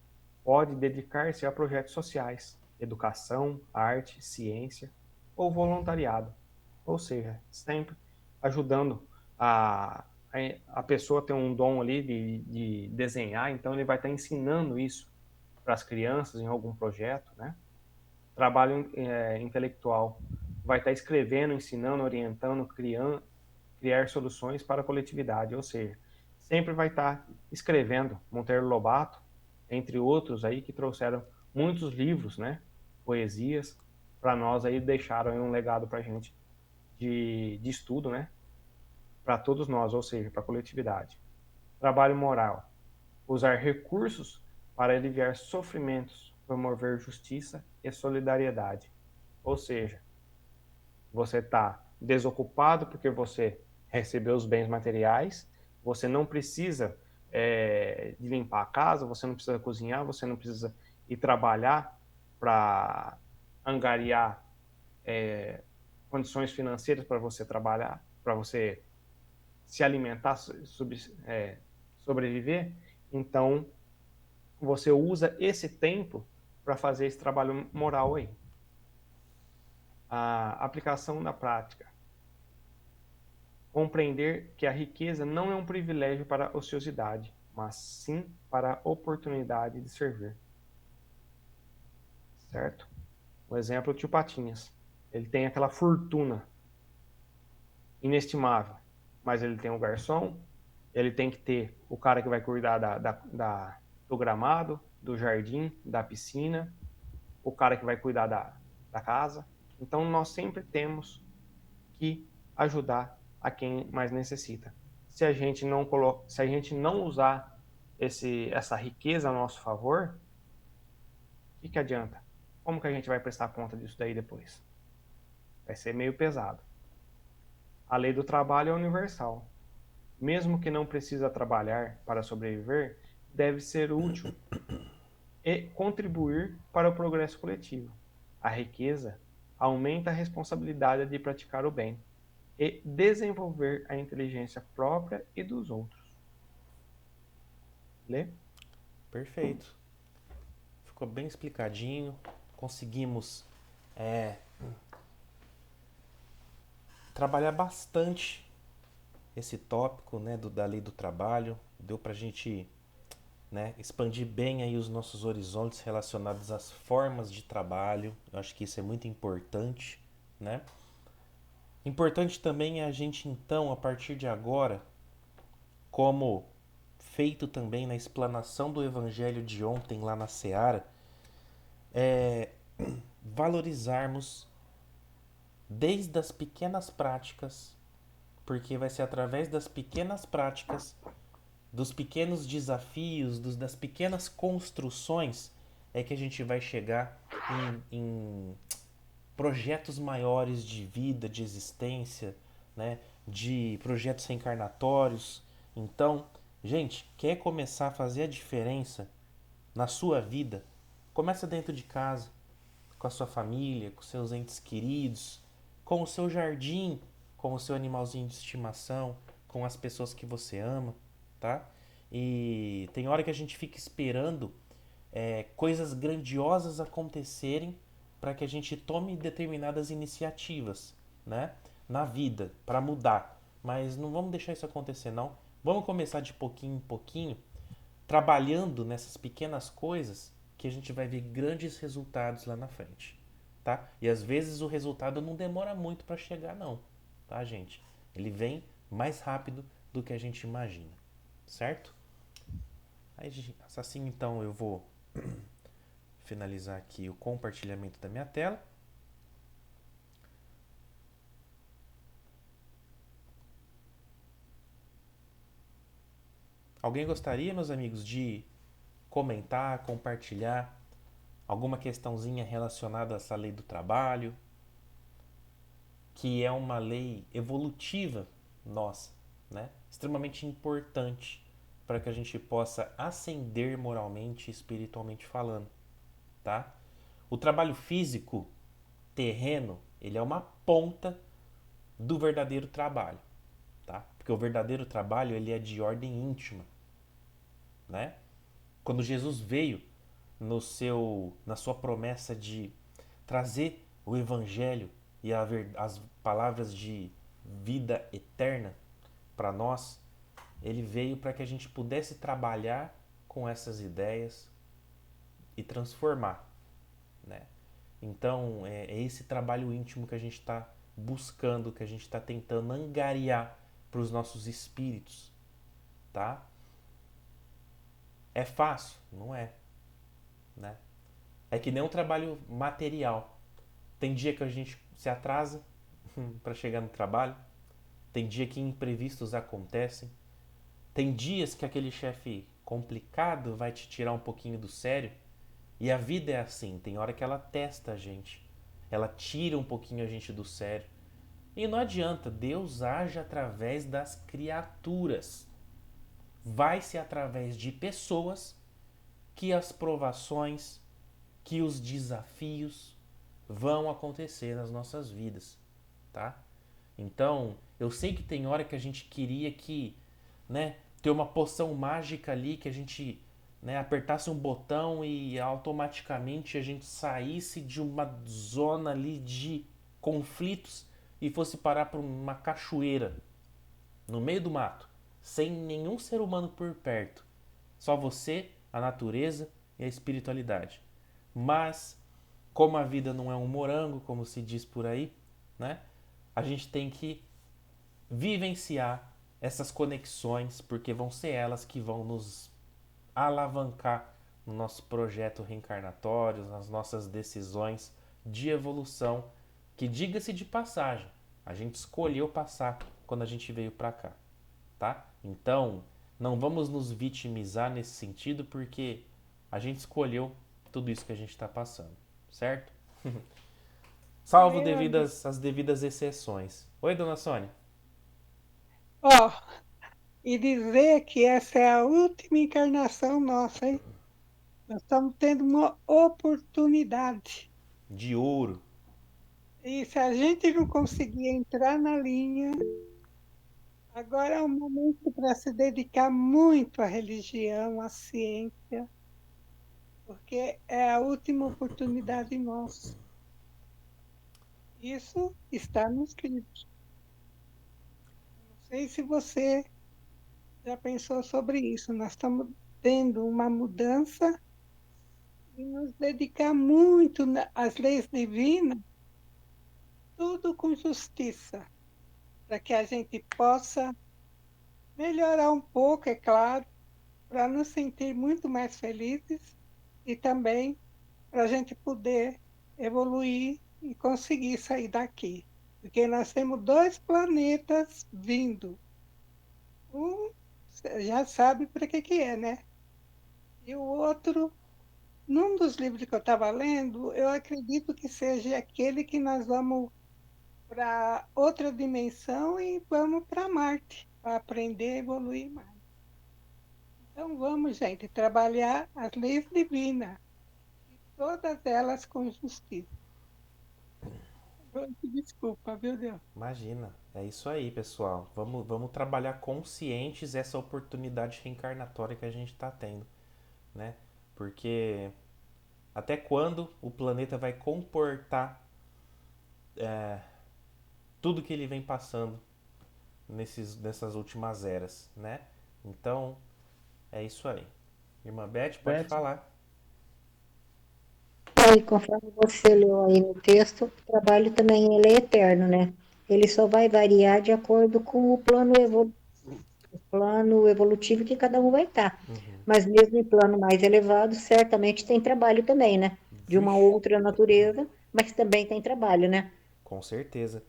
Pode dedicar-se a projetos sociais, educação, arte, ciência ou voluntariado. Ou seja, sempre ajudando a pessoa ter um dom ali de desenhar, então ele vai estar ensinando isso para as crianças em algum projeto, né? Trabalho intelectual, vai estar escrevendo, ensinando, orientando, criar soluções para a coletividade, ou seja, sempre vai estar escrevendo. Monteiro Lobato, entre outros aí que trouxeram muitos livros, né? Poesias, para nós aí deixaram aí um legado para a gente de estudo, né? Para todos nós, ou seja, para a coletividade. Trabalho moral, usar recursos para aliviar sofrimentos, promover justiça e solidariedade. Ou seja, você está desocupado porque você recebeu os bens materiais, você não precisa de limpar a casa, você não precisa cozinhar, você não precisa ir trabalhar para angariar condições financeiras para você trabalhar, para você se alimentar, sobreviver. Então, você usa esse tempo para fazer esse trabalho moral aí. A aplicação na prática. Compreender que a riqueza não é um privilégio para a ociosidade, mas sim para a oportunidade de servir. Certo? Um exemplo, o tio Patinhas. Ele tem aquela fortuna inestimável, mas ele tem um garçom, ele tem que ter o cara que vai cuidar do gramado, do jardim, da piscina, o cara que vai cuidar da casa. Então, nós sempre temos que ajudar a quem mais necessita. Se a gente não usar essa riqueza a nosso favor, o que adianta? Como que a gente vai prestar conta disso daí depois? Vai ser meio pesado. A lei do trabalho é universal. Mesmo que não precisa trabalhar para sobreviver, deve ser útil e contribuir para o progresso coletivo. A riqueza aumenta a responsabilidade de praticar o bem. e desenvolver a inteligência própria e dos outros. Lê? Perfeito. Ficou bem explicadinho. Conseguimos trabalhar bastante esse tópico, né, da lei do trabalho. Deu pra gente, né, expandir bem aí os nossos horizontes relacionados às formas de trabalho. Eu acho que isso é muito importante, né? Importante também é a gente, então, a partir de agora, como feito também na explanação do evangelho de ontem lá na Seara, valorizarmos desde as pequenas práticas, porque vai ser através das pequenas práticas, dos pequenos desafios, das pequenas construções, é que a gente vai chegar em projetos maiores de vida, de existência, né? De projetos reencarnatórios. Então, gente, quer começar a fazer a diferença na sua vida? Começa dentro de casa, com a sua família, com seus entes queridos, com o seu jardim, com o seu animalzinho de estimação, com as pessoas que você ama, tá? E tem hora que a gente fica esperando coisas grandiosas acontecerem para que a gente tome determinadas iniciativas, né, na vida para mudar. Mas não vamos deixar isso acontecer, não. Vamos começar de pouquinho em pouquinho, trabalhando nessas pequenas coisas que a gente vai ver grandes resultados lá na frente, tá? E às vezes o resultado não demora muito para chegar, não, tá, gente? Ele vem mais rápido do que a gente imagina, certo? Aí, assim, então eu vou finalizar aqui o compartilhamento da minha tela. Alguém gostaria, meus amigos, de comentar, compartilhar alguma questãozinha relacionada a essa lei do trabalho, que é uma lei evolutiva nossa, né? Extremamente importante para que a gente possa ascender moralmente e espiritualmente falando, tá? O trabalho físico, terreno, ele é uma ponta do verdadeiro trabalho, tá? Porque o verdadeiro trabalho, ele é de ordem íntima, né? Quando Jesus veio na sua promessa de trazer o evangelho e as palavras de vida eterna para nós, ele veio para que a gente pudesse trabalhar com essas ideias e transformar, né? Então é esse trabalho íntimo que a gente está buscando, que a gente está tentando angariar para os nossos espíritos, tá? É fácil? Não é, né? É que nem um trabalho material. Tem dia que a gente se atrasa para chegar no trabalho, tem dia que imprevistos acontecem, tem dias que aquele chefe complicado vai te tirar um pouquinho do sério. E a vida é assim, tem hora que ela testa a gente, ela tira um pouquinho a gente do sério. E não adianta, Deus age através das criaturas. Vai-se através de pessoas que as provações, que os desafios vão acontecer nas nossas vidas, tá? Então, eu sei que tem hora que a gente queria que, né, ter uma poção mágica ali que a gente, né, apertasse um botão e automaticamente a gente saísse de uma zona ali de conflitos e fosse parar por uma cachoeira no meio do mato, sem nenhum ser humano por perto. Só você, a natureza e a espiritualidade. Mas, como a vida não é um morango, como se diz por aí, né? A gente tem que vivenciar essas conexões, porque vão ser elas que vão nos alavancar no nosso projeto reencarnatório, nas nossas decisões de evolução, que diga-se de passagem, a gente escolheu passar quando a gente veio para cá, tá? Então, não vamos nos vitimizar nesse sentido, porque a gente escolheu tudo isso que a gente está passando, certo? Salvo as devidas exceções. Oi, dona Sônia. Ó, e dizer que essa é a última encarnação nossa, hein? Nós estamos tendo uma oportunidade. De ouro. E se a gente não conseguir entrar na linha, agora é um momento para se dedicar muito à religião, à ciência, porque é a última oportunidade nossa. Isso está nos livros. Não sei se você já pensou sobre isso. Nós estamos tendo uma mudança e nos dedicar muito às leis divinas, tudo com justiça, para que a gente possa melhorar um pouco, é claro, para nos sentir muito mais felizes e também para a gente poder evoluir e conseguir sair daqui. Porque nós temos dois planetas vindo. Um você já sabe para que é, né? E o outro, num dos livros que eu estava lendo, eu acredito que seja aquele que nós vamos para outra dimensão e vamos para Marte, para aprender a evoluir mais. Então vamos, gente, trabalhar as leis divinas, todas elas com justiça. Desculpa, viu, Deus? Imagina, é isso aí, pessoal. Vamos trabalhar conscientes essa oportunidade reencarnatória que a gente está tendo, né? Porque até quando o planeta vai comportar tudo que ele vem passando nessas últimas eras, né? Então, é isso aí. Irmã Beth, pode Beth, falar. Aí, conforme você leu aí no texto, o trabalho também ele é eterno, né? Ele só vai variar de acordo com o plano evolutivo que cada um vai estar. Mas mesmo em plano mais elevado, certamente tem trabalho também, né? De uma Vixe, outra natureza, mas também tem trabalho, né? com certeza.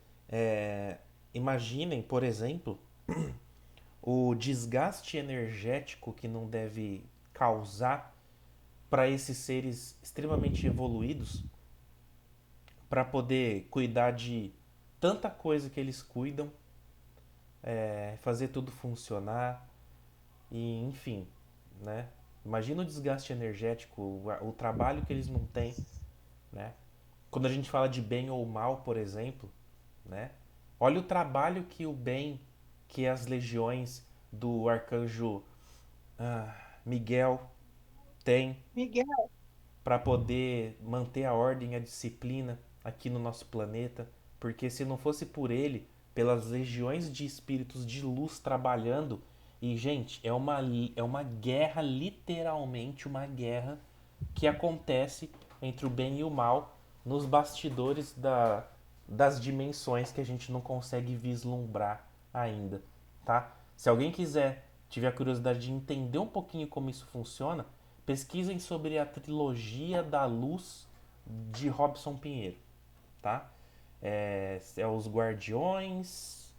Imaginem, por exemplo, o desgaste energético que não deve causar para esses seres extremamente evoluídos para poder cuidar de tanta coisa que eles cuidam, fazer tudo funcionar e enfim, né? Imagina o desgaste energético, o trabalho que eles não têm, né? Quando a gente fala de bem ou mal, por exemplo, né? Olha o trabalho que o bem, que as legiões do arcanjo Miguel têm Miguel, para poder manter a ordem e a disciplina aqui no nosso planeta, porque se não fosse por ele, pelas legiões de espíritos de luz trabalhando, e gente, é uma guerra, literalmente uma guerra que acontece entre o bem e o mal nos bastidores das dimensões que a gente não consegue vislumbrar ainda, tá? Se alguém tiver a curiosidade de entender um pouquinho como isso funciona, pesquisem sobre a trilogia da luz de Robson Pinheiro, tá? É Os Guardiões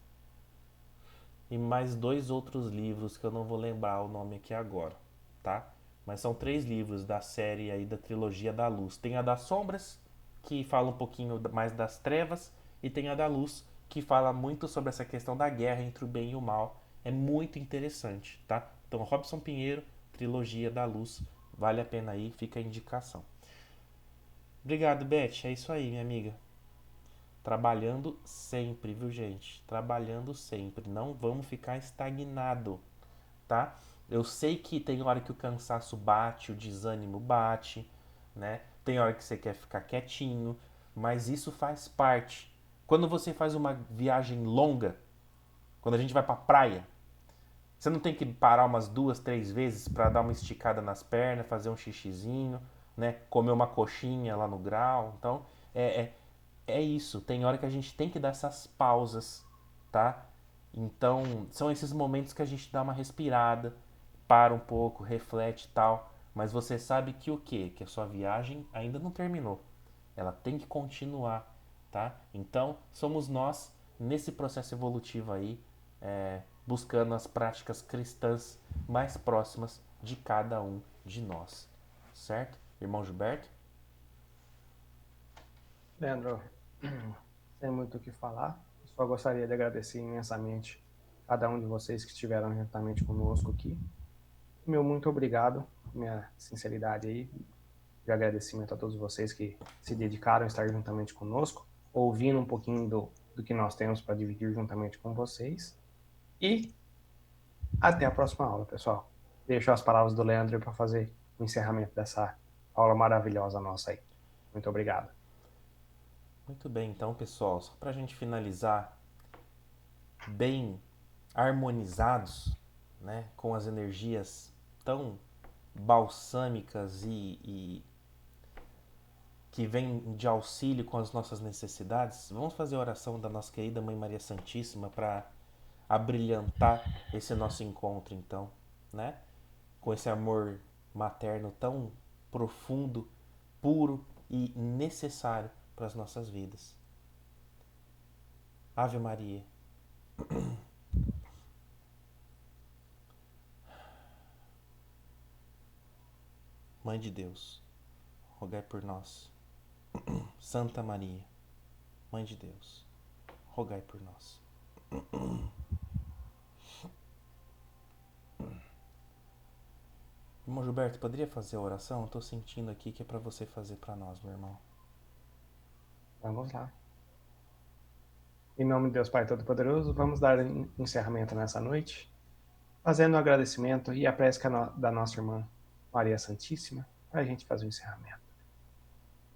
e mais dois outros livros que eu não vou lembrar o nome aqui agora, tá? Mas são 3 livros da série aí da trilogia da luz. Tem a das sombras, que fala um pouquinho mais das trevas, e tem a da luz, que fala muito sobre essa questão da guerra entre o bem e o mal. É muito interessante, tá? Então, Robson Pinheiro, trilogia da luz, vale a pena aí, fica a indicação. Obrigado, Beth. É isso aí, minha amiga. Trabalhando sempre, viu, gente? Trabalhando sempre. Não vamos ficar estagnado, tá? Eu sei que tem hora que o cansaço bate, o desânimo bate, né? Tem hora que você quer ficar quietinho, mas isso faz parte. Quando você faz uma viagem longa, quando a gente vai pra praia, você não tem que parar umas 2, 3 vezes para dar uma esticada nas pernas, fazer um xixizinho, né? Comer uma coxinha lá no grau. Então, é, é, é isso. Tem hora que a gente tem que dar essas pausas, tá? Então, são esses momentos que a gente dá uma respirada, para um pouco, reflete e tal. Mas você sabe que o quê? Que a sua viagem ainda não terminou. Ela tem que continuar, tá? Então, somos nós nesse processo evolutivo aí, buscando as práticas cristãs mais próximas de cada um de nós, certo? Irmão Gilberto? Leandro, sem muito o que falar, só gostaria de agradecer imensamente cada um de vocês que estiveram juntamente conosco aqui. Meu muito obrigado, minha sinceridade aí, de agradecimento a todos vocês que se dedicaram a estar juntamente conosco. ouvindo um pouquinho do que nós temos para dividir juntamente com vocês. E até a próxima aula, pessoal. Deixo as palavras do Leandro para fazer o encerramento dessa aula maravilhosa nossa aí. Muito obrigado. Muito bem, então, pessoal, só para a gente finalizar bem harmonizados, né, com as energias tão balsâmicas e que vêm de auxílio com as nossas necessidades, vamos fazer a oração da nossa querida Mãe Maria Santíssima para abrilhantar esse nosso encontro, então, né? Com esse amor materno tão profundo, puro e necessário para as nossas vidas. Ave Maria. Mãe de Deus, rogai por nós. Santa Maria, Mãe de Deus, rogai por nós. Irmão Gilberto, poderia fazer a oração? Eu tô sentindo aqui que é para você fazer para nós, meu irmão. Vamos lá. Em nome de Deus Pai Todo-Poderoso, vamos dar encerramento nessa noite, fazendo o agradecimento e a prece da nossa irmã Maria Santíssima, para a gente fazer o encerramento.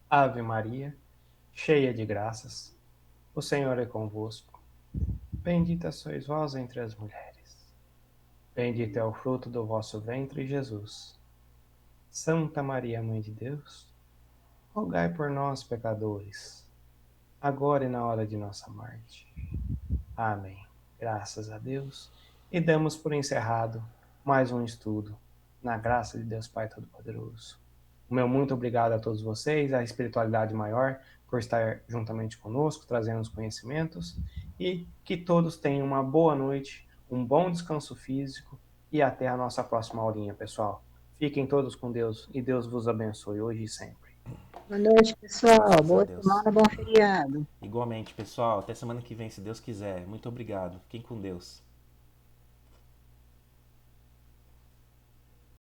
Ave Maria, cheia de graças, o Senhor é convosco. Bendita sois vós entre as mulheres. Bendito é o fruto do vosso ventre, Jesus. Santa Maria, Mãe de Deus, rogai por nós, pecadores, agora e na hora de nossa morte. Amém. Graças a Deus. E damos por encerrado mais um estudo na graça de Deus Pai Todo-Poderoso. O meu muito obrigado a todos vocês, à espiritualidade maior, por estar juntamente conosco, trazendo os conhecimentos, e que todos tenham uma boa noite, um bom descanso físico e até a nossa próxima aulinha, pessoal. Fiquem todos com Deus e Deus vos abençoe hoje e sempre. Boa noite, pessoal. Graças a Boa Deus. semana, bom feriado. Igualmente, pessoal. Até semana que vem, se Deus quiser. Muito obrigado. Fiquem com Deus.